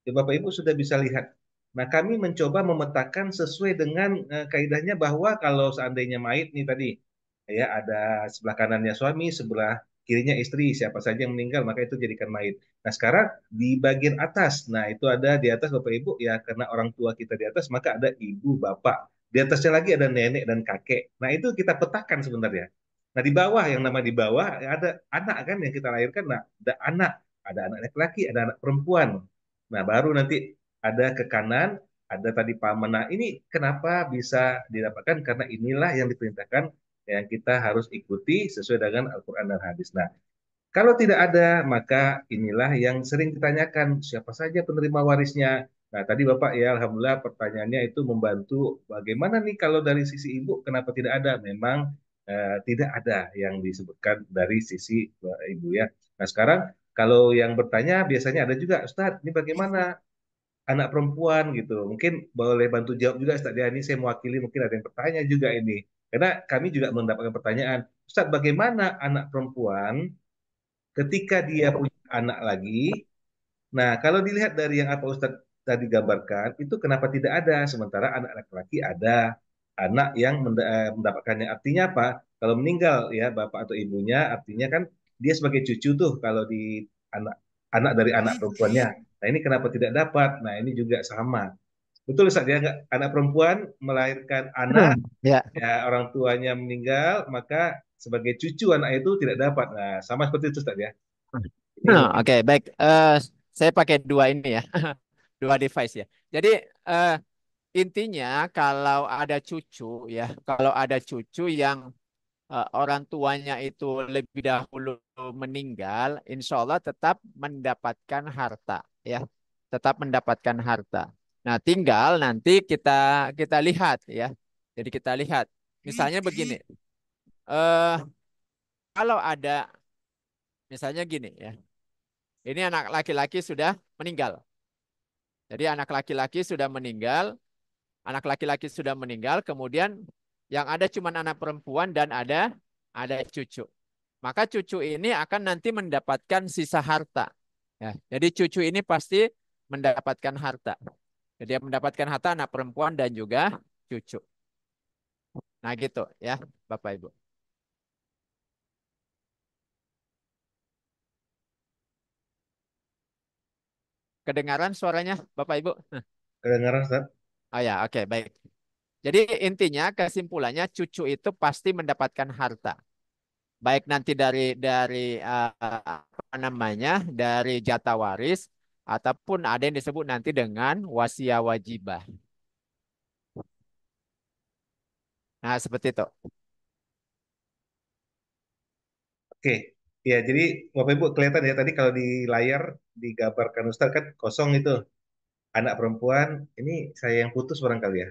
ya Bapak Ibu sudah bisa lihat. Nah, kami mencoba memetakan sesuai dengan kaidahnya bahwa kalau seandainya mayit nih tadi, ya ada sebelah kanannya suami, sebelah kirinya istri, siapa saja yang meninggal maka itu jadikan mayit. Nah, sekarang di bagian atas, nah itu ada di atas Bapak Ibu ya, karena orang tua kita di atas maka ada ibu, bapak. Di atasnya lagi ada nenek dan kakek. Nah, itu kita petakan sebenarnya. Nah, di bawah yang nama di bawah ada anak kan yang kita lahirkan. Nah, ada anak laki-laki, ada anak perempuan. Nah, baru nanti ada ke kanan, ada tadi paman. Nah, ini kenapa bisa didapatkan? Karena inilah yang diperintahkan yang kita harus ikuti sesuai dengan Al-Quran dan hadis. Nah, kalau tidak ada, maka inilah yang sering ditanyakan, siapa saja penerima warisnya. Nah, tadi Bapak ya, Alhamdulillah pertanyaannya itu membantu bagaimana nih kalau dari sisi ibu, kenapa tidak ada? Memang tidak ada yang disebutkan dari sisi ibu ya. Nah, sekarang kalau yang bertanya biasanya ada juga, Ustadz, ini bagaimana anak perempuan gitu? Mungkin boleh bantu jawab juga, Ustadz ya, ini saya mewakili, mungkin ada yang bertanya juga ini. Karena kami juga mendapatkan pertanyaan, Ustadz, bagaimana anak perempuan ketika dia punya anak lagi? Nah, kalau dilihat dari yang apa Ustadz tadi gambarkan, itu kenapa tidak ada? Sementara anak laki-laki ada, anak yang mendapatkannya. Artinya apa? Kalau meninggal ya bapak atau ibunya, artinya kan dia sebagai cucu tuh kalau di anak anak dari anak perempuannya. Nah, ini kenapa tidak dapat? Nah, ini juga sama. Betul Ustadz ya, nggak? Anak perempuan melahirkan anak, Ya. ya orang tuanya meninggal, maka sebagai cucu anak itu tidak dapat. Nah, sama seperti itu Ustadz ya. Ini mungkin Oke, baik. Saya pakai dua ini ya, dua device ya. Jadi eh, intinya kalau ada cucu ya, kalau ada cucu yang orang tuanya itu lebih dahulu meninggal, insya Allah tetap mendapatkan harta ya, tetap mendapatkan harta. Nah, tinggal nanti kita kita lihat ya. Jadi kita lihat, misalnya begini, eh kalau ada misalnya gini ya, ini anak laki-laki sudah meninggal. Jadi anak laki-laki sudah meninggal, anak laki-laki sudah meninggal, kemudian yang ada cuma anak perempuan dan ada cucu. Maka cucu ini akan nanti mendapatkan sisa harta. Ya, jadi cucu ini pasti mendapatkan harta. Jadi dia mendapatkan harta anak perempuan dan juga cucu. Nah gitu ya Bapak Ibu. Kedengaran suaranya Bapak Ibu? kedengaran Ustadz. Oh ya, oke, baik. Jadi intinya kesimpulannya cucu itu pasti mendapatkan harta. Baik nanti dari apa namanya? Dari jatah waris ataupun ada yang disebut nanti dengan wasiat wajibah. Nah, seperti itu. Oke, ya jadi Bapak Ibu kelihatan ya tadi kalau di layar digambarkan Ustadz kan kosong itu anak perempuan. Ini saya yang putus barangkali ya.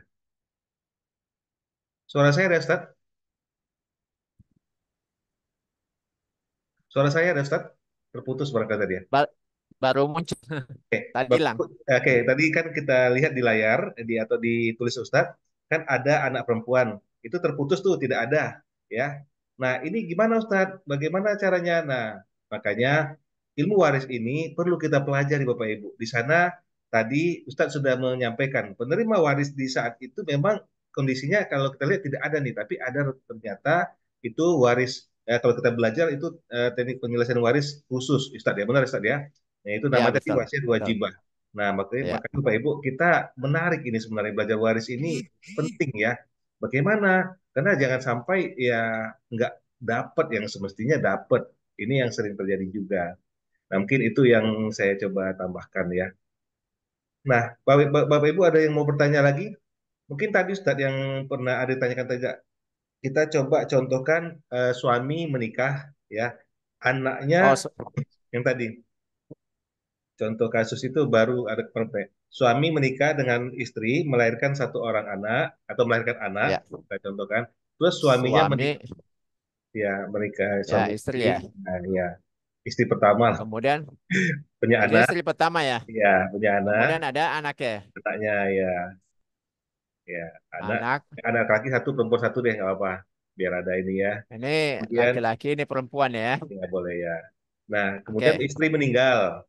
Suara saya ada Ustadz? Suara saya ada Ustadz? Terputus barangkali tadi ya. Ba- Baru muncul tadi hilang. Oke, tadi kan kita lihat di layar di atau ditulis Ustadz kan ada anak perempuan. Itu terputus tuh tidak ada ya. Nah, ini gimana Ustadz? Bagaimana caranya? Nah, makanya ilmu waris ini perlu kita pelajari Bapak Ibu. Di sana tadi Ustadz sudah menyampaikan penerima waris di saat itu memang kondisinya kalau kita lihat tidak ada nih, tapi ada ternyata itu waris. Kalau kita belajar itu teknik penyelesaian waris khusus, Ustadz ya, benar Ustadz ya. Nah, itu Ya, namanya tadi betul. wasiat Betul. wajibah. Nah, makanya, Ya. makanya Bapak Ibu, kita menarik ini sebenarnya belajar waris ini penting ya. Bagaimana? Karena jangan sampai ya nggak dapat yang semestinya dapat. Ini yang sering terjadi juga. Nah, mungkin itu yang saya coba tambahkan ya. Nah, Bapak Ibu ada yang mau bertanya lagi? Mungkin tadi Ustadz yang pernah ada ditanyakan tadi kita coba contohkan suami menikah ya, anaknya Oh, yang tadi contoh kasus itu baru ada suami menikah dengan istri, melahirkan satu orang anak atau melahirkan anak, ya, kita contohkan. Terus suaminya suami, menikah, ya menikah ya suami istri istri, ya. nah ya istri pertama lah, Kemudian punya ini anak, istri pertama ya. ya punya anak, Kemudian ada anaknya, anaknya ya ya anak anak. anak laki satu perempuan satu deh nggak apa-apa biar ada ini ya. Ini Kemudian laki-laki, ini perempuan ya. ya boleh ya. Nah kemudian Oke, istri meninggal,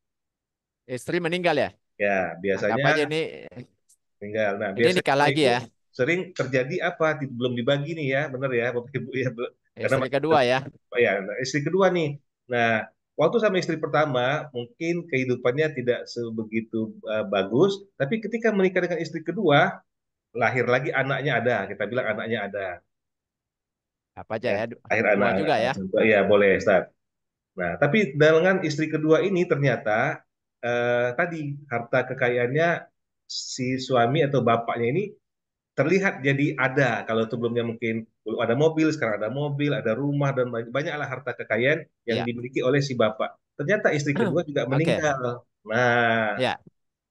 istri meninggal ya. ya Anggap biasanya aja meninggal. Nah ini biasanya nikah Bapak lagi Ibu ya. sering terjadi apa? Belum dibagi nih ya, benar ya Bapak Ibu ya, karena Istri masih kedua ya. ya. Nah, istri kedua nih. Nah waktu sama istri pertama mungkin kehidupannya tidak sebegitu bagus, tapi ketika menikah dengan istri kedua lahir lagi anaknya ada, kita bilang anaknya ada. Apa aja Ya, ya. lahir Dua anak. juga ya. Contoh, ya boleh, Ustaz. Nah, tapi dengan istri kedua ini ternyata tadi harta kekayaannya si suami atau bapaknya ini terlihat jadi ada. Kalau sebelumnya mungkin belum ada mobil, sekarang ada mobil, ada rumah dan banyaklah harta kekayaan yang Ya. dimiliki oleh si bapak. Ternyata istri kedua juga Oke. meninggal. Nah, Ya.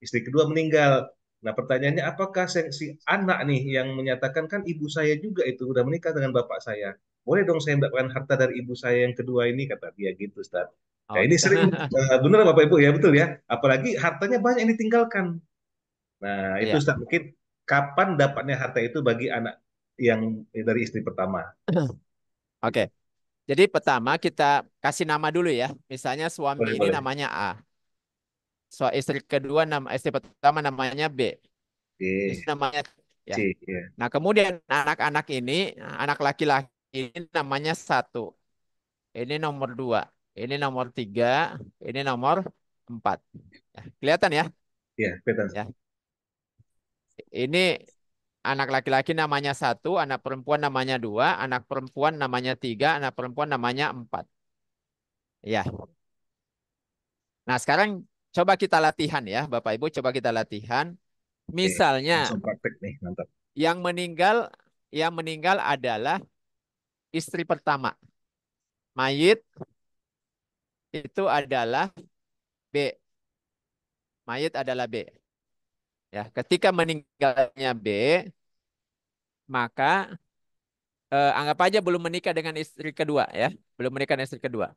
istri kedua meninggal. Nah, pertanyaannya apakah si anak nih yang menyatakan kan ibu saya juga itu udah menikah dengan bapak saya. Boleh dong saya mendapatkan harta dari ibu saya yang kedua ini, kata dia gitu, Ustaz. Nah, Oh ini gitu. sering benar Bapak Ibu ya, betul ya. Apalagi hartanya banyak yang ditinggalkan. Nah, itu Iya. Ustaz mungkin kapan dapatnya harta itu bagi anak yang dari istri pertama. Oke. Jadi pertama kita kasih nama dulu ya. Misalnya suami Boleh, ini boleh. namanya A. So, istri kedua istri pertama namanya B. Ini Oke, namanya ya. C, ya. Nah, kemudian anak-anak ini, anak laki-laki ini namanya satu. Ini nomor dua. Ini nomor tiga. Ini nomor empat. Ya, kelihatan ya? Ya, kelihatan. Ya. Ini anak laki-laki namanya satu, anak perempuan namanya dua, anak perempuan namanya tiga, anak perempuan namanya empat. Ya. Nah, sekarang coba kita latihan ya, Bapak Ibu, coba kita latihan. Oke, Misalnya langsung praktek nih, mantap. yang meninggal yang meninggal adalah istri pertama. Mayit itu adalah B. Mayit adalah B. Ya, ketika meninggalnya B, maka anggap aja belum menikah dengan istri kedua ya, belum menikah dengan istri kedua.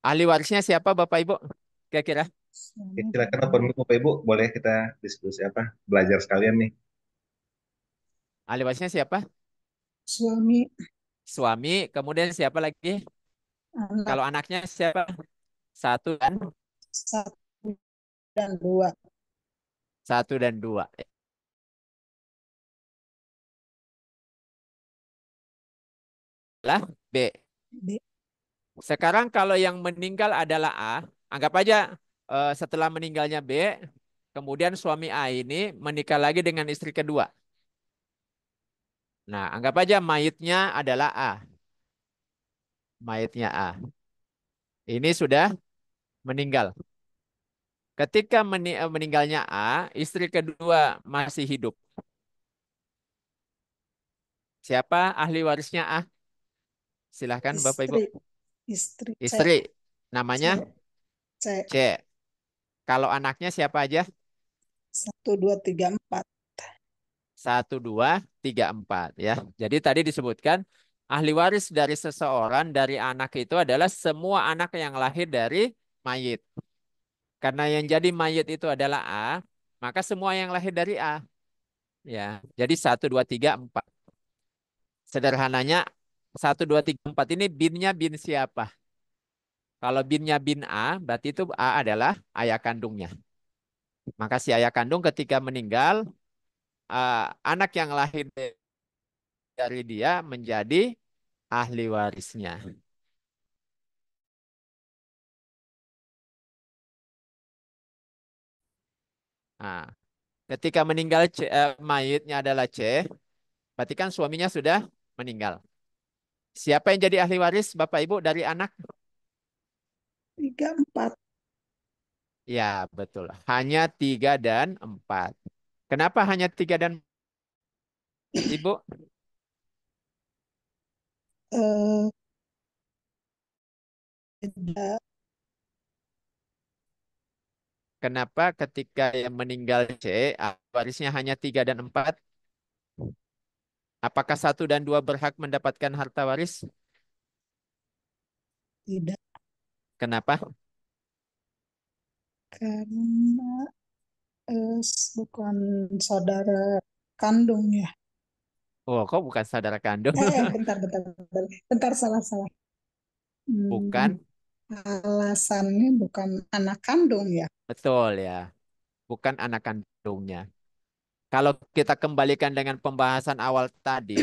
Ahli warisnya siapa Bapak Ibu? Kira-kira Oke, silakan Bapak Ibu, boleh kita diskusi apa? Belajar sekalian nih. ahli warisnya siapa? Suami, Suami, kemudian siapa lagi? anak Kalau anaknya siapa? Satu dan satu dan dua. satu dan dua. Lah B. B. Sekarang kalau yang meninggal adalah A, anggap aja setelah meninggalnya B, kemudian suami A ini menikah lagi dengan istri kedua. Nah, anggap aja mayitnya adalah A. Mayitnya A. Ini sudah meninggal. Ketika meninggalnya A, istri kedua masih hidup. Siapa ahli warisnya A? Silahkan Bapak Ibu. Istri, istri C, Istri. C, Namanya C, C. Kalau anaknya siapa aja? 1, 2, 3, 4. Satu, dua, tiga, empat. Ya. Jadi tadi disebutkan ahli waris dari seseorang dari anak itu adalah semua anak yang lahir dari mayit. Karena yang jadi mayit itu adalah A, maka semua yang lahir dari A. Ya. Jadi satu, dua, tiga, empat. Sederhananya satu, dua, tiga, empat ini binnya bin siapa? Kalau binnya bin A, berarti itu A adalah ayah kandungnya. Maka si ayah kandung ketika meninggal, anak yang lahir dari dia menjadi ahli warisnya. Nah, ketika meninggal mayitnya adalah C, berarti kan suaminya sudah meninggal. Siapa yang jadi ahli waris Bapak Ibu dari anak? 3, 4. Ya, betul. Hanya tiga dan empat. Kenapa hanya tiga dan empat, Ibu? eh, tidak. Kenapa ketika yang meninggal C, warisnya hanya 3 dan 4? Apakah 1 dan 2 berhak mendapatkan harta waris? Tidak, Kenapa? karena bukan saudara kandung ya. Oh, kok bukan saudara kandung? Bentar, bentar, bentar, bentar, salah, salah. Hmm, Bukan, alasannya bukan anak kandung ya. betul ya. Bukan anak kandungnya. Kalau kita kembalikan dengan pembahasan awal tadi,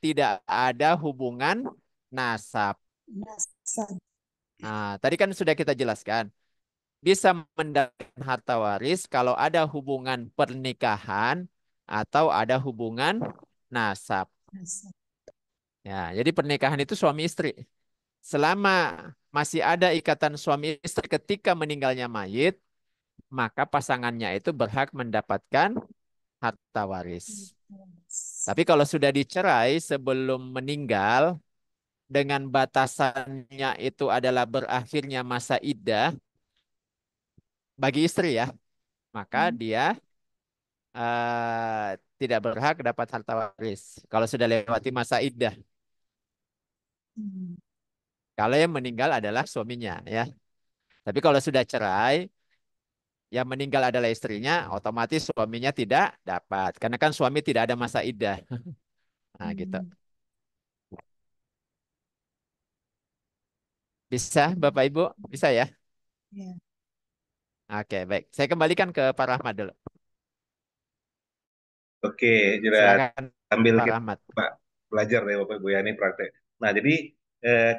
tidak ada hubungan nasab. Nasab. Nah, tadi kan sudah kita jelaskan. Bisa mendapatkan harta waris kalau ada hubungan pernikahan atau ada hubungan nasab. Nasab. Ya, jadi pernikahan itu suami istri. Selama masih ada ikatan suami istri ketika meninggalnya mayit, maka pasangannya itu berhak mendapatkan harta waris. Tapi kalau sudah dicerai sebelum meninggal, dengan batasannya itu adalah berakhirnya masa iddah bagi istri ya, maka Hmm. dia tidak berhak dapat harta waris kalau sudah lewati masa iddah. Hmm. Kalau yang meninggal adalah suaminya ya. Tapi kalau sudah cerai, yang meninggal adalah istrinya, otomatis suaminya tidak dapat. Karena kan suami tidak ada masa iddah. Nah, gitu. Hmm. Bisa, Bapak Ibu? Bisa ya? Ya. Oke, baik. Saya kembalikan ke Pak Rahmat dulu. Oke, jelas. Silakan, Sambil Pak kita Rahmat. Pak, belajar deh Bapak Ibu ya ini praktek. Nah, jadi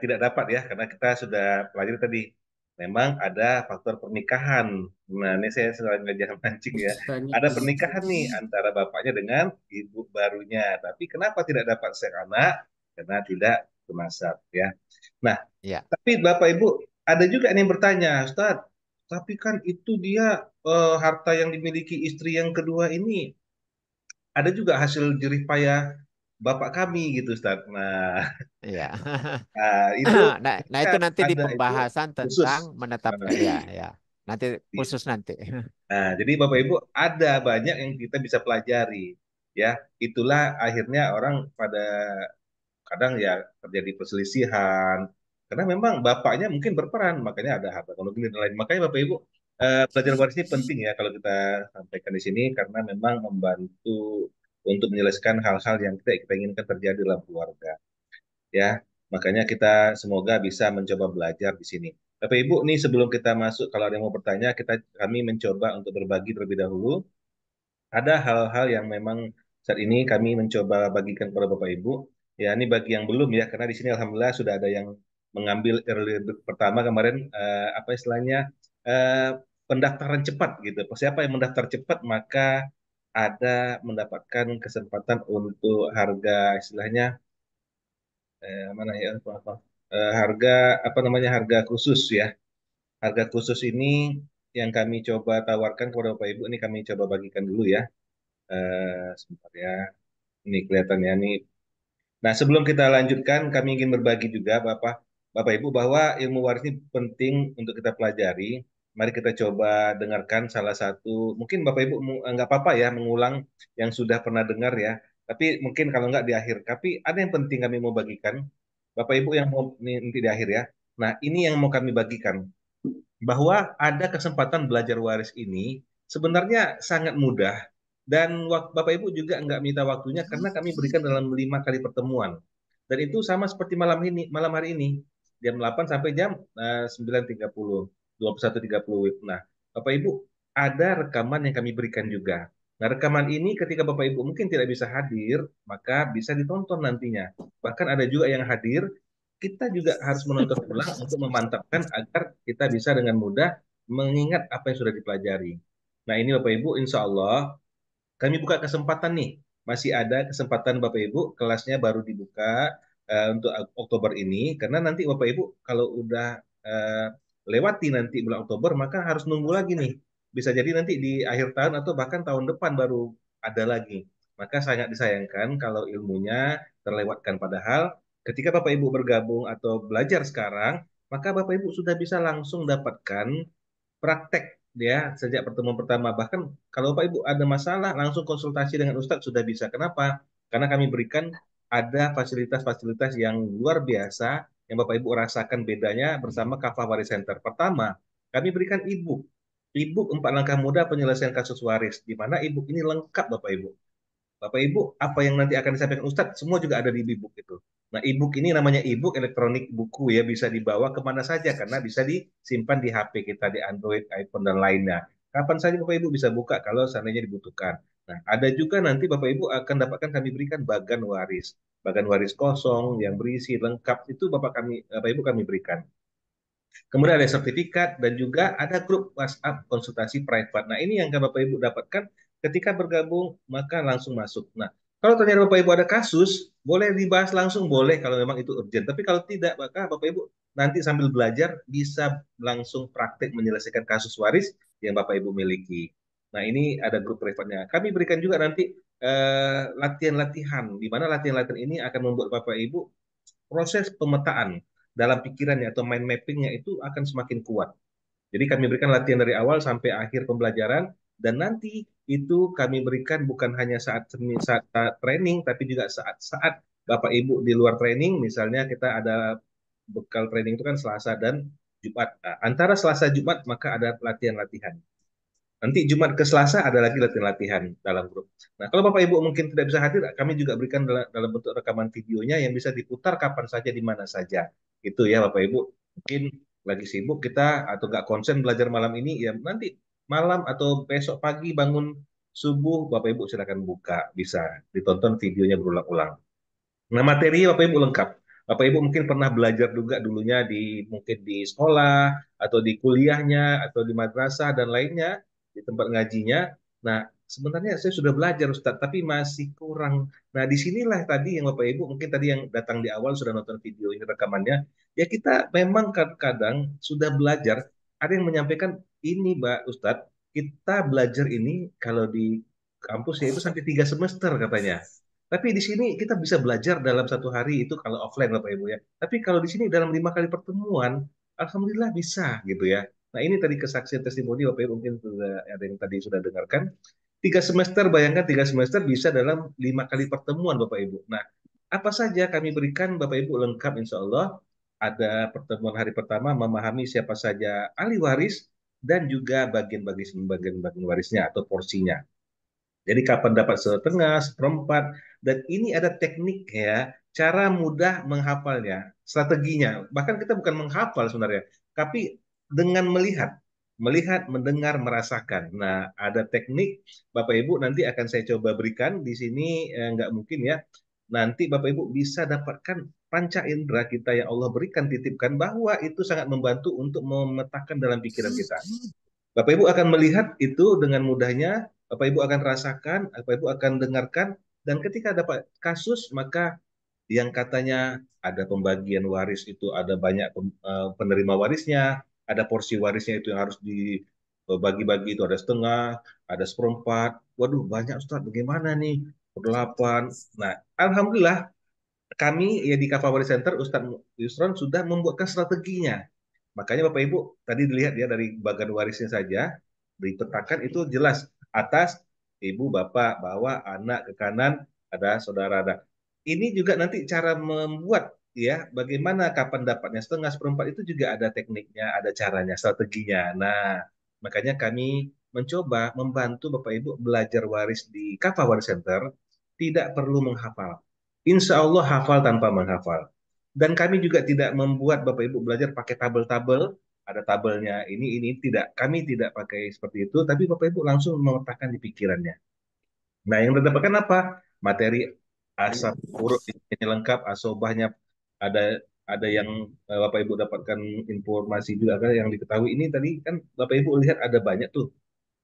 tidak dapat ya karena kita sudah pelajari tadi. Memang ada faktor pernikahan. Nah, ini saya selalu ngajar mancing ya. Banyak Ada juga. pernikahan nih antara bapaknya dengan ibu barunya. Tapi kenapa tidak dapat share anak? Karena tidak bernasab ya. Nah, Ya, tapi Bapak Ibu ada juga yang bertanya, Ustadz, tapi kan itu dia harta yang dimiliki istri yang kedua ini ada juga hasil jerih payah bapak kami gitu Ustaz. Nah, ya. itu Nah, itu nanti di ada itu pembahasan khusus. tentang menetapkan Nah, ya, ya. Nanti iya. khusus nanti. Nah, jadi Bapak Ibu ada banyak yang kita bisa pelajari ya. Itulah akhirnya orang pada kadang ya terjadi perselisihan karena memang bapaknya mungkin berperan makanya ada harta ekonomi dan lain. Makanya Bapak Ibu belajar waris ini penting ya kalau kita sampaikan di sini karena memang membantu untuk menyelesaikan hal-hal yang kita inginkan terjadi dalam keluarga. Ya. Makanya kita semoga bisa mencoba belajar di sini. Tapi Ibu, nih sebelum kita masuk, kalau ada yang mau bertanya, kami mencoba untuk berbagi terlebih dahulu. Ada hal-hal yang memang saat ini kami mencoba bagikan kepada Bapak Ibu. Ya, ini bagi yang belum ya, karena di sini Alhamdulillah sudah ada yang mengambil early bird pertama kemarin, apa istilahnya, eh, pendaftaran cepat gitu. Siapa yang mendaftar cepat, maka ada mendapatkan kesempatan untuk harga istilahnya mana ya apa, harga apa namanya harga khusus ya harga khusus ini yang kami coba tawarkan kepada Bapak Ibu ini kami coba bagikan dulu ya sebentar ya ini kelihatannya nih. Nah, sebelum kita lanjutkan, kami ingin berbagi juga, Bapak Ibu, bahwa ilmu waris ini penting untuk kita pelajari. Mari kita coba dengarkan salah satu, mungkin Bapak Ibu nggak apa-apa ya mengulang yang sudah pernah dengar ya. Tapi mungkin kalau nggak di akhir. Tapi ada yang penting kami mau bagikan. Bapak Ibu yang mau nanti di akhir ya. Nah, ini yang mau kami bagikan bahwa ada kesempatan belajar waris ini sebenarnya sangat mudah dan Bapak Ibu juga nggak minta waktunya karena kami berikan dalam 5 kali pertemuan dan itu sama seperti malam hari ini jam 8 sampai jam 9.30 21.30. Nah, Bapak Ibu ada rekaman yang kami berikan juga. Nah, rekaman ini ketika Bapak Ibu mungkin tidak bisa hadir, maka bisa ditonton nantinya. Bahkan ada juga yang hadir kita juga harus menonton ulang untuk memantapkan agar kita bisa dengan mudah mengingat apa yang sudah dipelajari. Nah, ini Bapak Ibu, insya Allah kami buka kesempatan nih. Masih ada kesempatan Bapak Ibu, kelasnya baru dibuka untuk Oktober ini. Karena nanti Bapak Ibu kalau udah eh, lewati nanti bulan Oktober, maka harus nunggu lagi nih. Bisa jadi nanti di akhir tahun atau bahkan tahun depan baru ada lagi. Maka sangat disayangkan kalau ilmunya terlewatkan. Padahal Ketika Bapak Ibu bergabung atau belajar sekarang, maka Bapak Ibu sudah bisa langsung dapatkan praktek ya sejak pertemuan pertama. Bahkan kalau Bapak Ibu ada masalah langsung konsultasi dengan Ustadz sudah bisa. Kenapa? Karena kami berikan ada fasilitas-fasilitas yang luar biasa yang Bapak Ibu rasakan bedanya bersama Kafah Waris Center. Pertama, kami berikan e-book. E-book 4 langkah mudah penyelesaian kasus waris, di mana e-book ini lengkap Bapak Ibu. Bapak Ibu, apa yang nanti akan disampaikan Ustadz, semua juga ada di e-book itu. Nah, e-book ini namanya e-book elektronik buku ya, bisa dibawa kemana saja karena bisa disimpan di HP kita, di Android, iPhone, dan lainnya. Kapan saja Bapak Ibu bisa buka kalau seandainya dibutuhkan. Nah, ada juga nanti Bapak Ibu akan dapatkan kami berikan bagan waris. Bagan waris kosong yang berisi lengkap itu Bapak Ibu kami berikan. Kemudian ada sertifikat dan juga ada grup WhatsApp konsultasi private. Nah, ini yang Bapak Ibu dapatkan ketika bergabung, maka langsung masuk. Nah, kalau ternyata Bapak Ibu ada kasus, boleh dibahas langsung, boleh kalau memang itu urgent. Tapi kalau tidak, maka Bapak Ibu nanti sambil belajar bisa langsung praktek menyelesaikan kasus waris yang Bapak Ibu miliki. Nah, ini ada grup private-nya. Kami berikan juga nanti latihan-latihan, di mana latihan-latihan ini akan membuat Bapak Ibu proses pemetaan dalam pikirannya atau mind mappingnya itu akan semakin kuat. Jadi kami berikan latihan dari awal sampai akhir pembelajaran dan nanti itu kami berikan bukan hanya saat training tapi juga saat-saat Bapak Ibu di luar training, misalnya kita ada bekal training itu kan Selasa dan Jumat. Nah, antara Selasa Jumat maka ada latihan-latihan. Nanti Jumat ke Selasa ada lagi latihan-latihan dalam grup. Nah, kalau Bapak Ibu mungkin tidak bisa hadir, kami juga berikan dalam bentuk rekaman videonya yang bisa diputar kapan saja di mana saja. Itu ya Bapak Ibu. Mungkin lagi sibuk kita atau nggak konsen belajar malam ini, ya nanti malam atau besok pagi bangun subuh Bapak Ibu silakan buka, bisa ditonton videonya berulang-ulang. Nah, materi Bapak Ibu lengkap. Bapak Ibu mungkin pernah belajar juga dulunya mungkin di sekolah atau di kuliahnya atau di madrasah dan lainnya di tempat ngajinya. Nah, sebenarnya saya sudah belajar Ustadz, tapi masih kurang. Nah, disinilah tadi yang Bapak Ibu mungkin tadi yang datang di awal sudah nonton video ini rekamannya. Ya kita memang kadang-kadang sudah belajar. Ada yang menyampaikan ini, Mbak Ustadz, kita belajar ini kalau di kampus ya itu sampai 3 semester katanya. Tapi di sini kita bisa belajar dalam 1 hari itu kalau offline Bapak Ibu ya. Tapi kalau di sini dalam 5 kali pertemuan, alhamdulillah bisa gitu ya. Nah ini tadi kesaksian testimoni Bapak Ibu mungkin sudah ada yang tadi sudah dengarkan. 3 semester, bayangkan 3 semester bisa dalam 5 kali pertemuan Bapak Ibu. Nah apa saja kami berikan Bapak Ibu lengkap insya Allah. Ada pertemuan hari pertama memahami siapa saja ahli waris dan juga bagian-bagian warisnya atau porsinya. Jadi kapan dapat setengah, seperempat, dan ini ada teknik ya, cara mudah menghafalnya, strateginya. Bahkan kita bukan menghafal sebenarnya, tapi dengan melihat, mendengar, merasakan. Nah, ada teknik, Bapak Ibu nanti akan saya coba berikan di sini, nggak mungkin ya. Nanti Bapak Ibu bisa dapatkan panca indera kita yang Allah berikan, titipkan, bahwa itu sangat membantu untuk memetakan dalam pikiran kita. Bapak Ibu akan melihat itu dengan mudahnya, Bapak Ibu akan rasakan, Bapak Ibu akan dengarkan, dan ketika dapat kasus, maka yang katanya ada pembagian waris itu ada banyak penerima warisnya, ada porsi warisnya itu yang harus dibagi-bagi itu ada setengah, ada seperempat. Waduh, banyak Ustaz, bagaimana nih? Berdelapan. Nah, Alhamdulillah kami ya di Kafah Waris Center Ustadz Yusron sudah membuatkan strateginya. Makanya Bapak Ibu tadi dilihat ya dari bagian warisnya saja dipetakan itu jelas atas ibu bapak bawah anak ke kanan ada saudara ada. Ini juga nanti cara membuat ya bagaimana kapan dapatnya setengah seperempat itu juga ada tekniknya, ada caranya, strateginya. Nah, makanya kami mencoba membantu Bapak Ibu belajar waris di Kafah Waris Center tidak perlu menghafal. Insya Allah hafal tanpa menghafal. Dan kami juga tidak membuat Bapak Ibu belajar pakai tabel-tabel, ada tabelnya ini tidak. Kami tidak pakai seperti itu, tapi Bapak Ibu langsung memetakan di pikirannya. Nah, yang terdapatkan apa? Materi asal huruf ini lengkap, asobahnya ada yang Bapak Ibu dapatkan informasi juga kan yang diketahui ini tadi kan Bapak Ibu lihat ada banyak tuh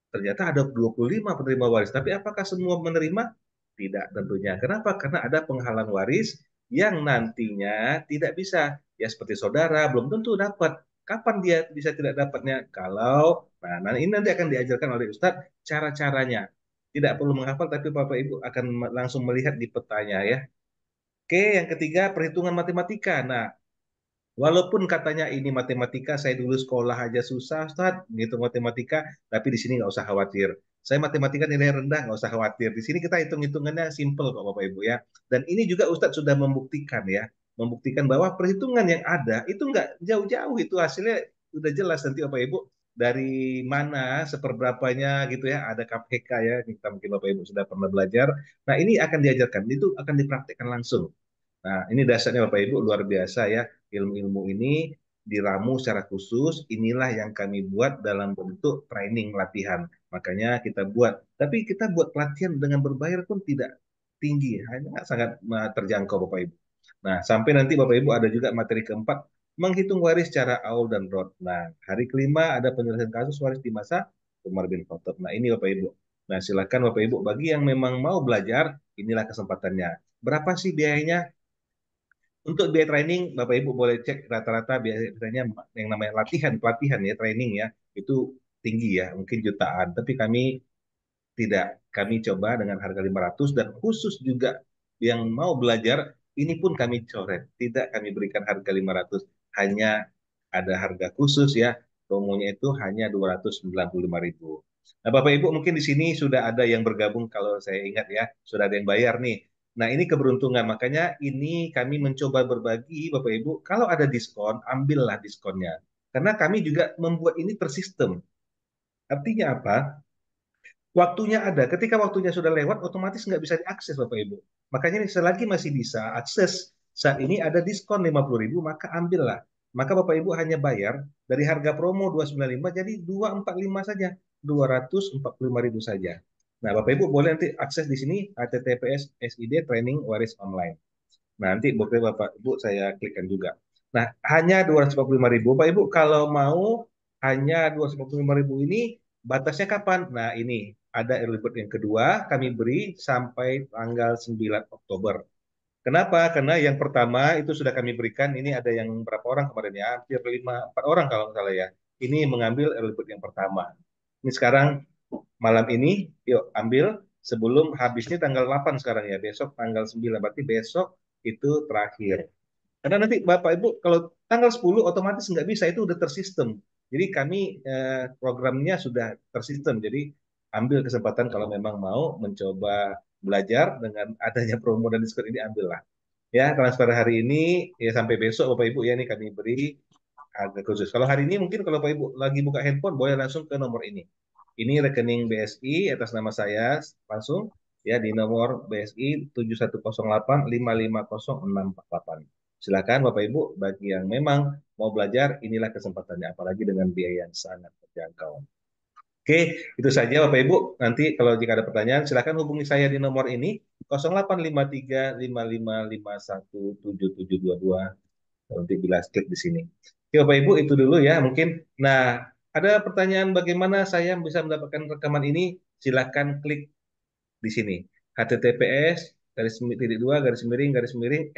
ternyata ada 25 penerima waris. Tapi apakah semua menerima? Tidak tentunya. Kenapa? Karena ada penghalang waris yang nantinya tidak bisa. Ya seperti saudara, belum tentu dapat. Kapan dia bisa tidak dapatnya? Nah ini nanti akan diajarkan oleh Ustadz cara-caranya. Tidak perlu menghafal, tapi Bapak Ibu akan langsung melihat di petanya ya. Oke, yang ketiga perhitungan matematika. Nah, walaupun katanya ini matematika, saya dulu sekolah aja susah, Ustaz, ngitung matematika, tapi di sini nggak usah khawatir. Saya matematika nilai rendah, nggak usah khawatir. Di sini kita hitung-hitungannya simple kok, Bapak Ibu ya. Dan ini juga Ustadz sudah membuktikan ya, membuktikan bahwa perhitungan yang ada itu nggak jauh-jauh, itu hasilnya udah jelas nanti Bapak Ibu dari mana, seperberapanya gitu ya, ada KPK ya, kita mungkin Bapak Ibu sudah pernah belajar. Nah, ini akan diajarkan, itu akan dipraktekkan langsung. Nah, ini dasarnya Bapak Ibu luar biasa ya. Ilmu-ilmu ini diramu secara khusus. Inilah yang kami buat dalam bentuk training latihan. Makanya kita buat. Tapi kita buat pelatihan dengan berbayar pun tidak tinggi, hanya sangat terjangkau Bapak Ibu. Nah, sampai nanti Bapak Ibu ada juga materi keempat, menghitung waris secara aul dan rod. Nah, hari kelima ada penyelesaian kasus waris di masa Umar bin Khattab. Nah, ini Bapak Ibu. Nah, silakan Bapak Ibu bagi yang memang mau belajar, inilah kesempatannya. Berapa sih biayanya? Untuk biaya training, Bapak Ibu boleh cek rata-rata biasanya yang namanya latihan, pelatihan ya, training ya, itu tinggi ya, mungkin jutaan. Tapi kami tidak, kami coba dengan harga 500 dan khusus juga yang mau belajar, ini pun kami coret. Tidak kami berikan harga 500, hanya ada harga khusus ya, promonya itu hanya 295.000. Nah, Bapak Ibu mungkin di sini sudah ada yang bergabung kalau saya ingat ya, sudah ada yang bayar nih. Nah, ini keberuntungan. Makanya ini kami mencoba berbagi, Bapak Ibu, kalau ada diskon, ambillah diskonnya. Karena kami juga membuat ini tersistem. Artinya apa? Waktunya ada. Ketika waktunya sudah lewat, otomatis nggak bisa diakses, Bapak Ibu. Makanya selagi masih bisa akses, saat ini ada diskon 50.000, maka ambillah. Maka Bapak Ibu hanya bayar dari harga promo 295 jadi 245 saja. 245.000 saja. Nah, Bapak Ibu boleh nanti akses di sini https SID Training Waris Online. Nah, nanti Bapak Ibu saya klikkan juga. Nah, hanya 245.000. Bapak Ibu kalau mau hanya 245.000 ini batasnya kapan? Nah, ini ada early bird yang kedua kami beri sampai tanggal 9 Oktober. Kenapa? Karena yang pertama itu sudah kami berikan, ini ada yang berapa orang kemarin ya? Hampir 5, 4 orang kalau nggak salah ya. Ini mengambil early bird yang pertama. Ini sekarang malam ini, yuk ambil sebelum habisnya tanggal 8 sekarang ya. Besok tanggal 9, berarti besok itu terakhir. Karena nanti Bapak Ibu kalau tanggal 10 otomatis nggak bisa, itu udah tersistem. Jadi kami programnya sudah tersistem. Jadi ambil kesempatan kalau memang mau mencoba belajar dengan adanya promo dan diskon ini, ambillah. Ya, transfer hari ini ya sampai besok Bapak Ibu ya, ini kami beri harga khusus. Kalau hari ini mungkin kalau Bapak Ibu lagi buka handphone boleh langsung ke nomor ini. Ini rekening BSI atas nama saya langsung ya di nomor BSI 7108550648. Silakan Bapak Ibu bagi yang memang mau belajar, inilah kesempatannya, apalagi dengan biaya yang sangat terjangkau. Oke, itu saja Bapak Ibu. Nanti kalau jika ada pertanyaan silakan hubungi saya di nomor ini 085355517722 nanti bila klik di sini. Oke Bapak Ibu itu dulu ya mungkin. Nah, ada pertanyaan bagaimana saya bisa mendapatkan rekaman ini? Silakan klik di sini. HTTPS garis miring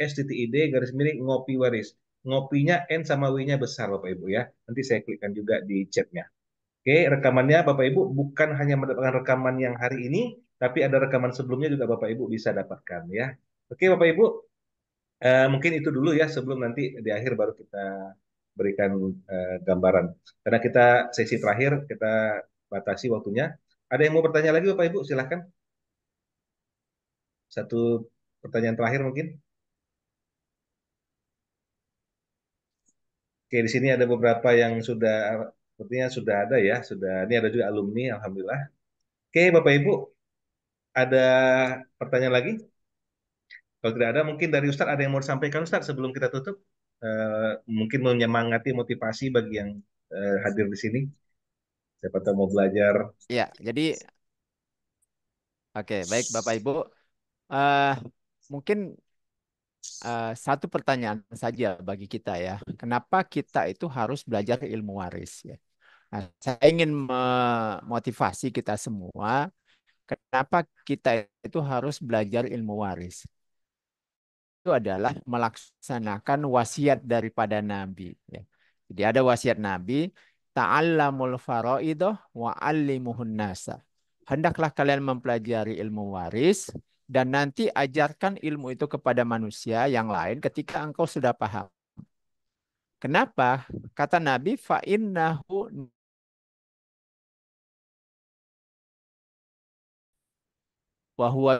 STTID garis miring ngopi waris. Ngopinya N sama W-nya besar Bapak Ibu ya. Nanti saya klikkan juga di chatnya. Oke, rekamannya Bapak Ibu bukan hanya mendapatkan rekaman yang hari ini, tapi ada rekaman sebelumnya juga Bapak Ibu bisa dapatkan ya. Oke Bapak Ibu, mungkin itu dulu ya sebelum nanti di akhir baru kita berikan gambaran. Karena kita sesi terakhir kita batasi waktunya. Ada yang mau bertanya lagi Bapak Ibu? Silahkan. Satu pertanyaan terakhir mungkin. Oke, di sini ada beberapa yang sudah sepertinya sudah ada ya, sudah. Ini ada juga alumni, alhamdulillah. Oke, Bapak Ibu, ada pertanyaan lagi? Kalau tidak ada, mungkin dari Ustadz ada yang mau disampaikan Ustadz sebelum kita tutup. Mungkin menyemangati motivasi bagi yang hadir di sini. Siapa tahu mau belajar. Ya, jadi oke, baik Bapak Ibu. Eh mungkin satu pertanyaan saja bagi kita ya. Kenapa kita itu harus belajar ilmu waris ya? Nah, saya ingin memotivasi kita semua. Kenapa kita itu harus belajar ilmu waris? Itu adalah melaksanakan wasiat daripada Nabi. Ya. Jadi ada wasiat Nabi, ta'allamul faraidoh wa allimuhun nasa. Hendaklah kalian mempelajari ilmu waris dan nanti ajarkan ilmu itu kepada manusia yang lain ketika engkau sudah paham. Kenapa? Kata Nabi, fa innahu wa huwa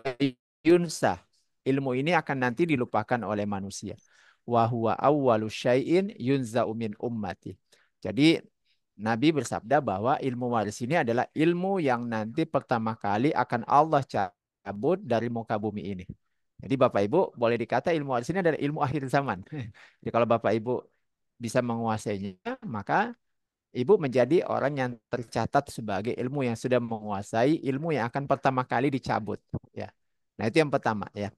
yunsah. Ilmu ini akan nanti dilupakan oleh manusia. Wa huwa awwalu syai'in yunza'u min ummati. Jadi Nabi bersabda bahwa ilmu waris ini adalah ilmu yang nanti pertama kali akan Allah cabut dari muka bumi ini. Jadi Bapak Ibu boleh dikata ilmu waris ini adalah ilmu akhir zaman. Jadi kalau Bapak Ibu bisa menguasainya, maka Ibu menjadi orang yang tercatat sebagai ilmu yang sudah menguasai ilmu yang akan pertama kali dicabut. Ya. Nah itu yang pertama ya.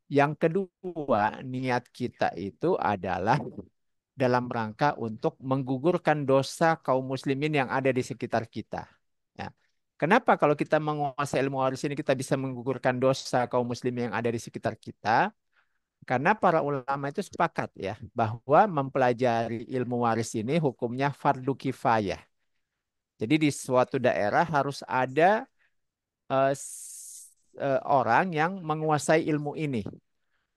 Yang kedua, niat kita itu adalah dalam rangka untuk menggugurkan dosa kaum muslimin yang ada di sekitar kita. Ya. Kenapa kalau kita menguasai ilmu waris ini kita bisa menggugurkan dosa kaum muslimin yang ada di sekitar kita? Karena para ulama itu sepakat ya bahwa mempelajari ilmu waris ini hukumnya fardu kifayah. Jadi di suatu daerah harus ada orang yang menguasai ilmu ini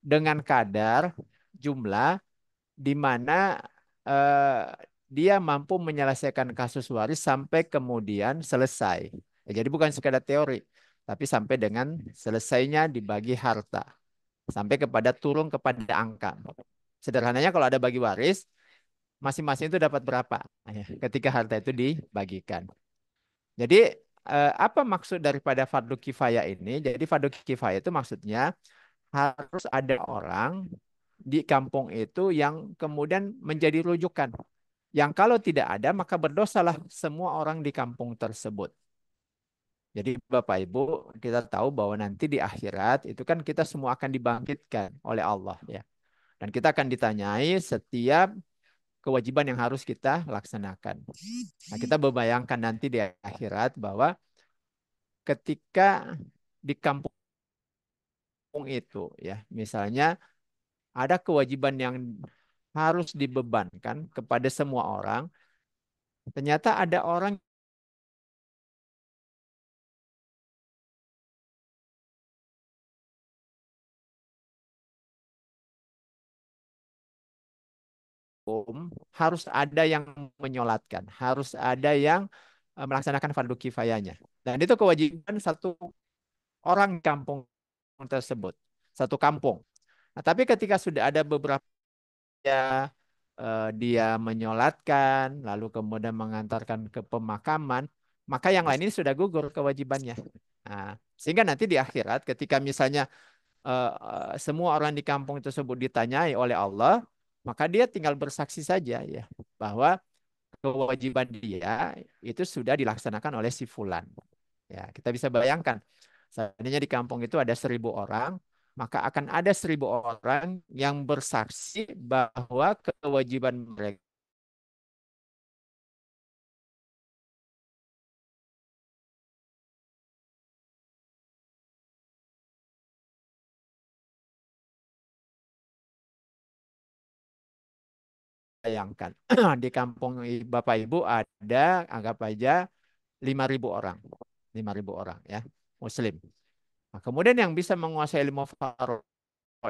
dengan kadar jumlah di mana eh, dia mampu menyelesaikan kasus waris sampai kemudian selesai. Ya, jadi bukan sekadar teori, tapi sampai dengan selesainya dibagi harta, sampai kepada turun kepada angka. Sederhananya kalau ada bagi waris, masing-masing itu dapat berapa ya, ketika harta itu dibagikan. Jadi apa maksud daripada fardu kifayah ini? Jadi fardu kifayah itu maksudnya harus ada orang di kampung itu yang kemudian menjadi rujukan. Yang kalau tidak ada maka berdosalah semua orang di kampung tersebut. Jadi Bapak Ibu kita tahu bahwa nanti di akhirat itu kan kita semua akan dibangkitkan oleh Allah ya. Dan kita akan ditanyai setiap kewajiban yang harus kita laksanakan. Nah, kita membayangkan nanti di akhirat bahwa ketika di kampung itu ya, misalnya ada kewajiban yang harus dibebankan kepada semua orang, ternyata ada orang harus ada yang menyolatkan, harus ada yang melaksanakan fardu kifayahnya. Dan itu kewajiban satu orang kampung tersebut, satu kampung. Nah, tapi ketika sudah ada beberapa dia menyolatkan, lalu kemudian mengantarkan ke pemakaman, maka yang lain ini sudah gugur kewajibannya. Nah, sehingga nanti di akhirat ketika misalnya semua orang di kampung tersebut ditanyai oleh Allah, maka dia tinggal bersaksi saja ya bahwa kewajiban dia itu sudah dilaksanakan oleh si fulan. Ya, kita bisa bayangkan, seandainya di kampung itu ada 1.000 orang, maka akan ada 1.000 orang yang bersaksi bahwa kewajiban mereka bayangkan di kampung Bapak Ibu ada anggap aja 5.000 orang, 5.000 orang ya Muslim. Nah, kemudian yang bisa menguasai ilmu faro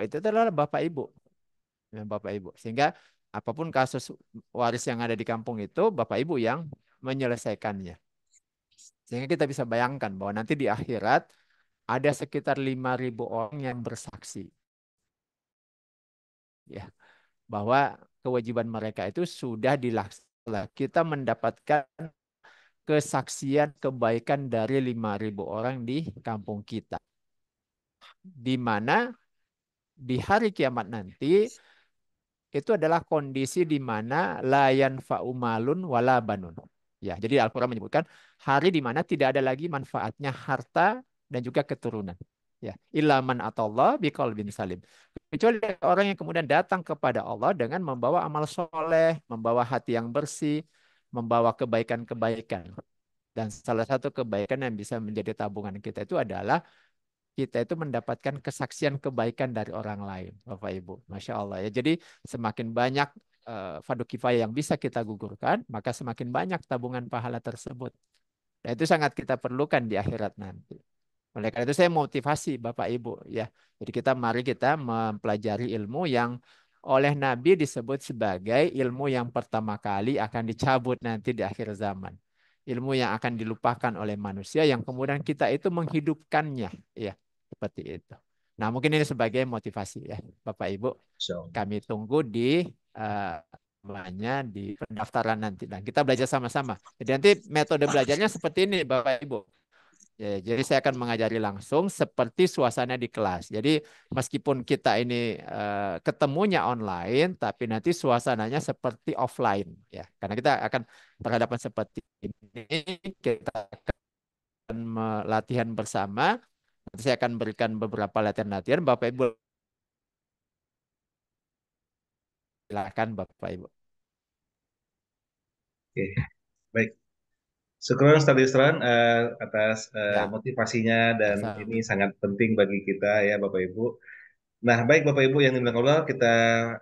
itu adalah Bapak Ibu, ya, Bapak Ibu. Sehingga apapun kasus waris yang ada di kampung itu Bapak Ibu yang menyelesaikannya. Sehingga kita bisa bayangkan bahwa nanti di akhirat ada sekitar 5.000 orang yang bersaksi ya bahwa kewajiban mereka itu sudah dilaksanakan. Kita mendapatkan kesaksian kebaikan dari 5.000 orang di kampung kita. Di mana di hari kiamat nanti itu adalah kondisi di mana layan faumalun wala banun. Ya, jadi Al-Quran menyebutkan hari di mana tidak ada lagi manfaatnya harta dan juga keturunan. Ya, ilaman atallah biqalbin salim. Kecuali orang yang kemudian datang kepada Allah dengan membawa amal soleh, membawa hati yang bersih, membawa kebaikan-kebaikan. Dan salah satu kebaikan yang bisa menjadi tabungan kita itu adalah kita itu mendapatkan kesaksian kebaikan dari orang lain, Bapak Ibu. Masya Allah ya. Jadi semakin banyak fardu kifayah yang bisa kita gugurkan, maka semakin banyak tabungan pahala tersebut. Dan itu sangat kita perlukan di akhirat nanti. Oleh karena itu saya motivasi Bapak Ibu ya. Jadi mari kita mempelajari ilmu yang oleh Nabi disebut sebagai ilmu yang pertama kali akan dicabut nanti di akhir zaman. Ilmu yang akan dilupakan oleh manusia yang kemudian kita itu menghidupkannya ya, seperti itu. Nah, mungkin ini sebagai motivasi ya Bapak Ibu. Kami tunggu di di pendaftaran nanti dan kita belajar sama-sama. Jadi nanti metode belajarnya seperti ini Bapak Ibu. Ya, jadi saya akan mengajari langsung seperti suasana di kelas. Jadi meskipun kita ini ketemunya online, tapi nanti suasananya seperti offline, ya. Karena kita akan berhadapan seperti ini, kita akan latihan bersama. Nanti saya akan berikan beberapa latihan-latihan. Bapak Ibu, silakan Bapak Ibu. Oke, baik. Syukur Ustaz Yusran atas motivasinya dan ini sangat penting bagi kita ya Bapak Ibu. Nah, baik Bapak Ibu yang dimuliakan Allah, kita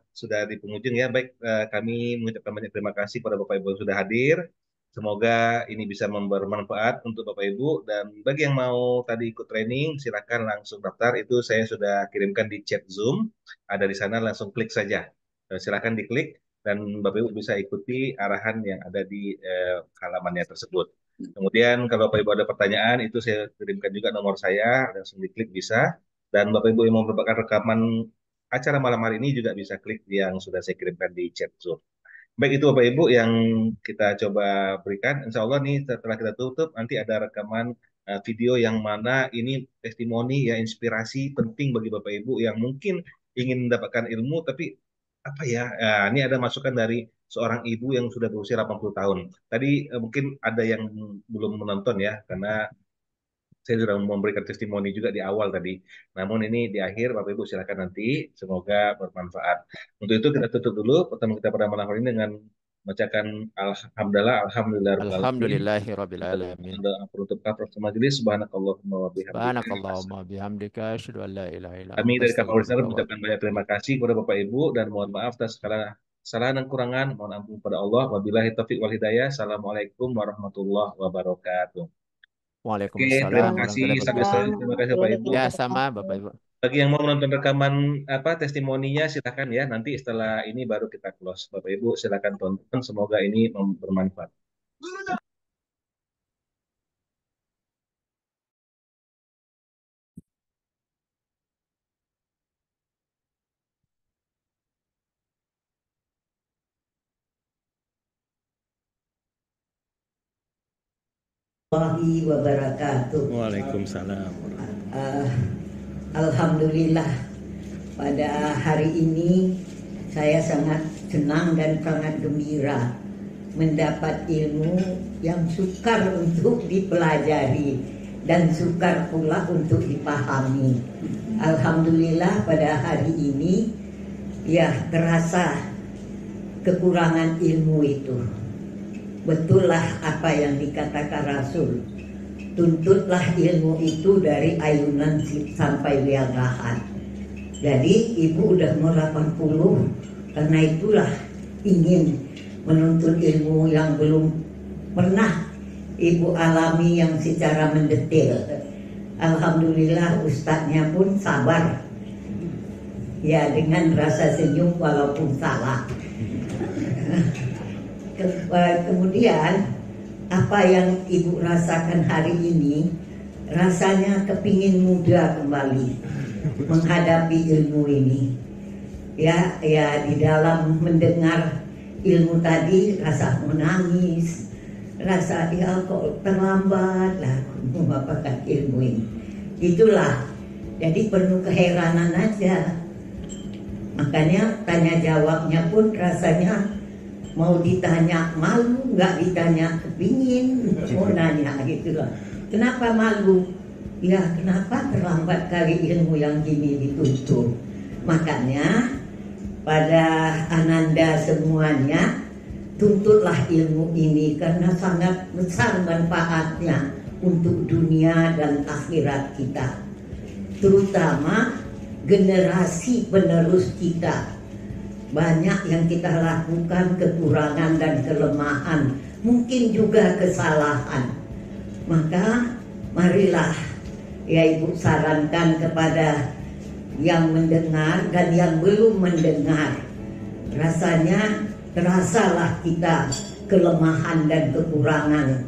sudah di penghujung ya. Baik, kami mengucapkan banyak terima kasih kepada Bapak Ibu yang sudah hadir. Semoga ini bisa bermanfaat untuk Bapak Ibu dan bagi yang mau tadi ikut training, silakan langsung daftar. Itu saya sudah kirimkan di chat Zoom. Ada di sana, langsung klik saja. Silakan diklik dan Bapak Ibu bisa ikuti arahan yang ada di halamannya tersebut. Kemudian kalau Bapak Ibu ada pertanyaan, itu saya kirimkan juga nomor saya, langsung diklik bisa. Dan Bapak Ibu yang mau mendapatkan rekaman acara malam hari ini juga bisa klik yang sudah saya kirimkan di chat Zoom. Baik, itu Bapak Ibu yang kita coba berikan. Insya Allah nih setelah kita tutup nanti ada rekaman video yang mana ini testimoni ya, inspirasi penting bagi Bapak Ibu yang mungkin ingin mendapatkan ilmu tapi apa ya, ini ada masukan dari seorang ibu yang sudah berusia 80 tahun. Tadi mungkin ada yang belum menonton ya karena saya sudah memberikan testimoni juga di awal tadi. Namun ini di akhir, Bapak Ibu silakan nanti. Semoga bermanfaat. Untuk itu kita tutup dulu pertemuan kita pada malam hari ini dengan membacakan Alhamdulillahirabbil alamin. Penutup kafaratul majelis. Subhanakallahumma wa bihamdika. Subhanakallahumma bihamdika asyhadu an la ilaha illa anta. Kami dari Kapolres mengucapkan banyak terima kasih kepada Bapak Ibu dan mohon maaf atas segala kesalahan dan kurangan. Mohon ampun kepada Allah. Wabillahi taufiq wal hidayah. Assalamualaikum warahmatullahi wabarakatuh. Waalaikumsalam. Terima kasih, terima kasih Bapak Ibu. Ya, sama Bapak Ibu. Bagi yang mau menonton rekaman testimoninya silakan ya. Nanti setelah ini baru kita close. Bapak Ibu silakan tonton. Semoga ini bermanfaat. Warahmatullahi wabarakatuh. Waalaikumsalam. Alhamdulillah pada hari ini saya sangat senang dan sangat gembira mendapat ilmu yang sukar untuk dipelajari dan sukar pula untuk dipahami. Alhamdulillah pada hari ini ya terasa kekurangan ilmu itu. Betullah apa yang dikatakan Rasul. Tuntutlah ilmu itu dari ayunan sampai liang lahat. Jadi ibu udah mau 80, karena itulah ingin menuntut ilmu yang belum pernah ibu alami yang secara mendetail. Alhamdulillah ustadznya pun sabar. Ya dengan rasa senyum walaupun salah. Kemudian apa yang ibu rasakan hari ini, rasanya kepingin muda kembali menghadapi ilmu ini. Ya di dalam mendengar ilmu tadi rasa menangis, rasa ya kok terlambat lah mendapatkan ilmu ini. Itulah, jadi penuh keheranan aja. Makanya tanya jawabnya pun rasanya mau ditanya malu, nggak ditanya kepingin, mau nanya gitu loh. Kenapa malu? Ya kenapa terlambat kali ilmu yang gini dituntut. Makanya pada ananda semuanya, tuntutlah ilmu ini karena sangat besar manfaatnya untuk dunia dan akhirat kita. Terutama generasi penerus kita. Banyak yang kita lakukan kekurangan dan kelemahan, mungkin juga kesalahan. Maka marilah ya Ibu sarankan kepada yang mendengar dan yang belum mendengar. Rasanya terasalah kita kelemahan dan kekurangan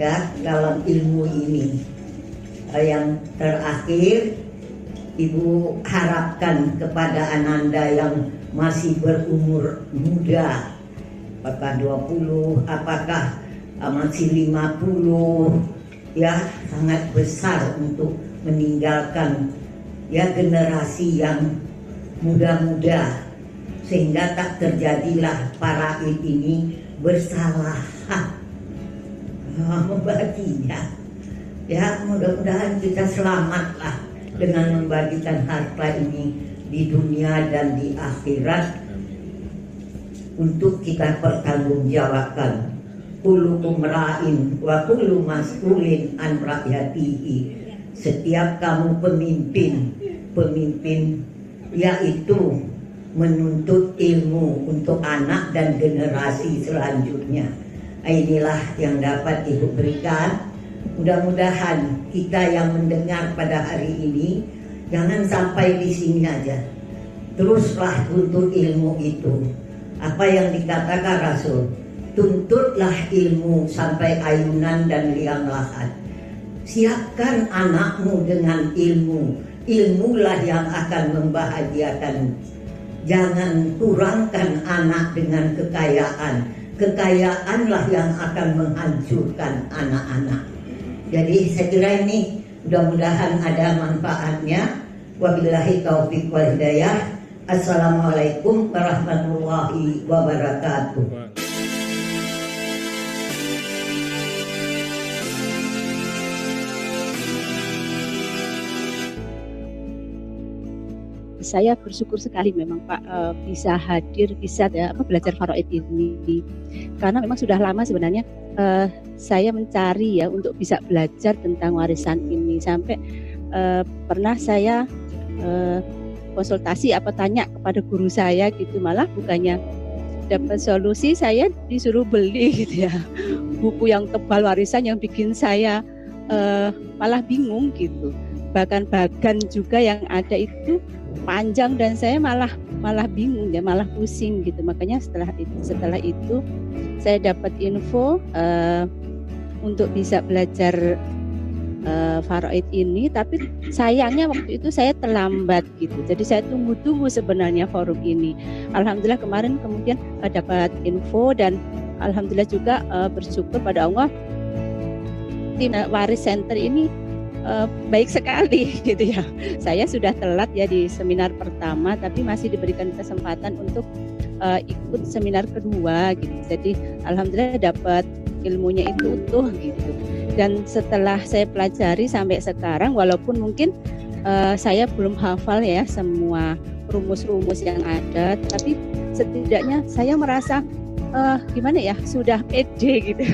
ya dalam ilmu ini. Yang terakhir, Ibu harapkan kepada ananda yang masih berumur muda, apakah 20, apakah masih 50, ya sangat besar untuk meninggalkan ya generasi yang muda-muda, sehingga tak terjadilah Faraid ini bersalah membaginya. Ya mudah-mudahan kita selamatlah dengan membagikan harta ini di dunia dan di akhirat untuk kita pertanggungjawabkan. Kullukum ra'in wa kullu mas'ulin an ra'yatihi. Setiap kamu pemimpin yaitu menuntut ilmu untuk anak dan generasi selanjutnya. Inilah yang dapat Ibu berikan. Mudah-mudahan kita yang mendengar pada hari ini jangan sampai di sini aja. Teruslah tuntut ilmu itu. Apa yang dikatakan Rasul, tuntutlah ilmu sampai ayunan dan liang lahat. Siapkan anakmu dengan ilmu. Ilmulah yang akan membahagiakanmu. Jangan kurangkan anak dengan kekayaan. Kekayaanlah yang akan menghancurkan anak-anak. Jadi saya kira ini mudah-mudahan ada manfaatnya. Wabillahi taufiq wal hidayah. Assalamualaikum warahmatullahi wabarakatuh. Saya bersyukur sekali memang Pak bisa hadir, bisa belajar Faraid ini, karena memang sudah lama sebenarnya saya mencari ya untuk bisa belajar tentang warisan ini. Sampai pernah saya konsultasi tanya kepada guru saya gitu, malah bukannya dapat solusi, saya disuruh beli gitu ya buku yang tebal warisan yang bikin saya malah bingung gitu. Bahkan bagan juga yang ada itu panjang dan saya malah bingung ya, malah pusing gitu. Makanya setelah itu saya dapat info untuk bisa belajar Faraid ini, tapi sayangnya waktu itu saya terlambat gitu. Jadi saya tunggu sebenarnya forum ini. Alhamdulillah kemarin kemudian dapat info dan alhamdulillah juga bersyukur pada Allah, tim Waris Center ini baik sekali gitu ya. Saya sudah telat ya di seminar pertama, tapi masih diberikan kesempatan untuk ikut seminar kedua gitu. Jadi alhamdulillah dapat ilmunya itu utuh gitu. Dan setelah saya pelajari sampai sekarang, walaupun mungkin saya belum hafal ya semua rumus-rumus yang ada, tapi setidaknya saya merasa gimana ya, sudah pede gitu.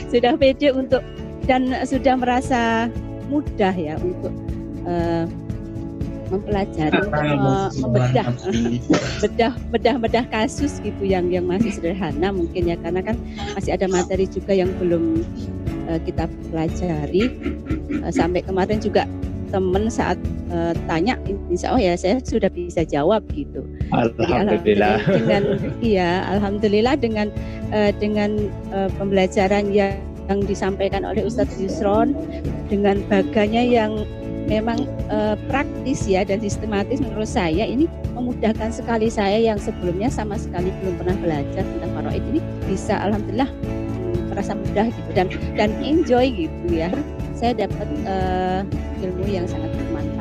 Sudah pede untuk dan sudah merasa mudah ya untuk mempelajari, bedah kasus gitu yang masih sederhana mungkin ya, karena kan masih ada materi juga yang belum kita pelajari. Sampai kemarin juga teman saat tanya, insya Allah ya saya sudah bisa jawab gitu. Alhamdulillah. Alhamdulillah dengan pembelajaran yang disampaikan oleh Ustadz Yusron, dengan baganya yang memang praktis ya dan sistematis, menurut saya ini memudahkan sekali saya yang sebelumnya sama sekali belum pernah belajar tentang Faraid ini, bisa alhamdulillah merasa mudah gitu dan enjoy gitu ya. Saya dapat ilmu yang sangat bermanfaat.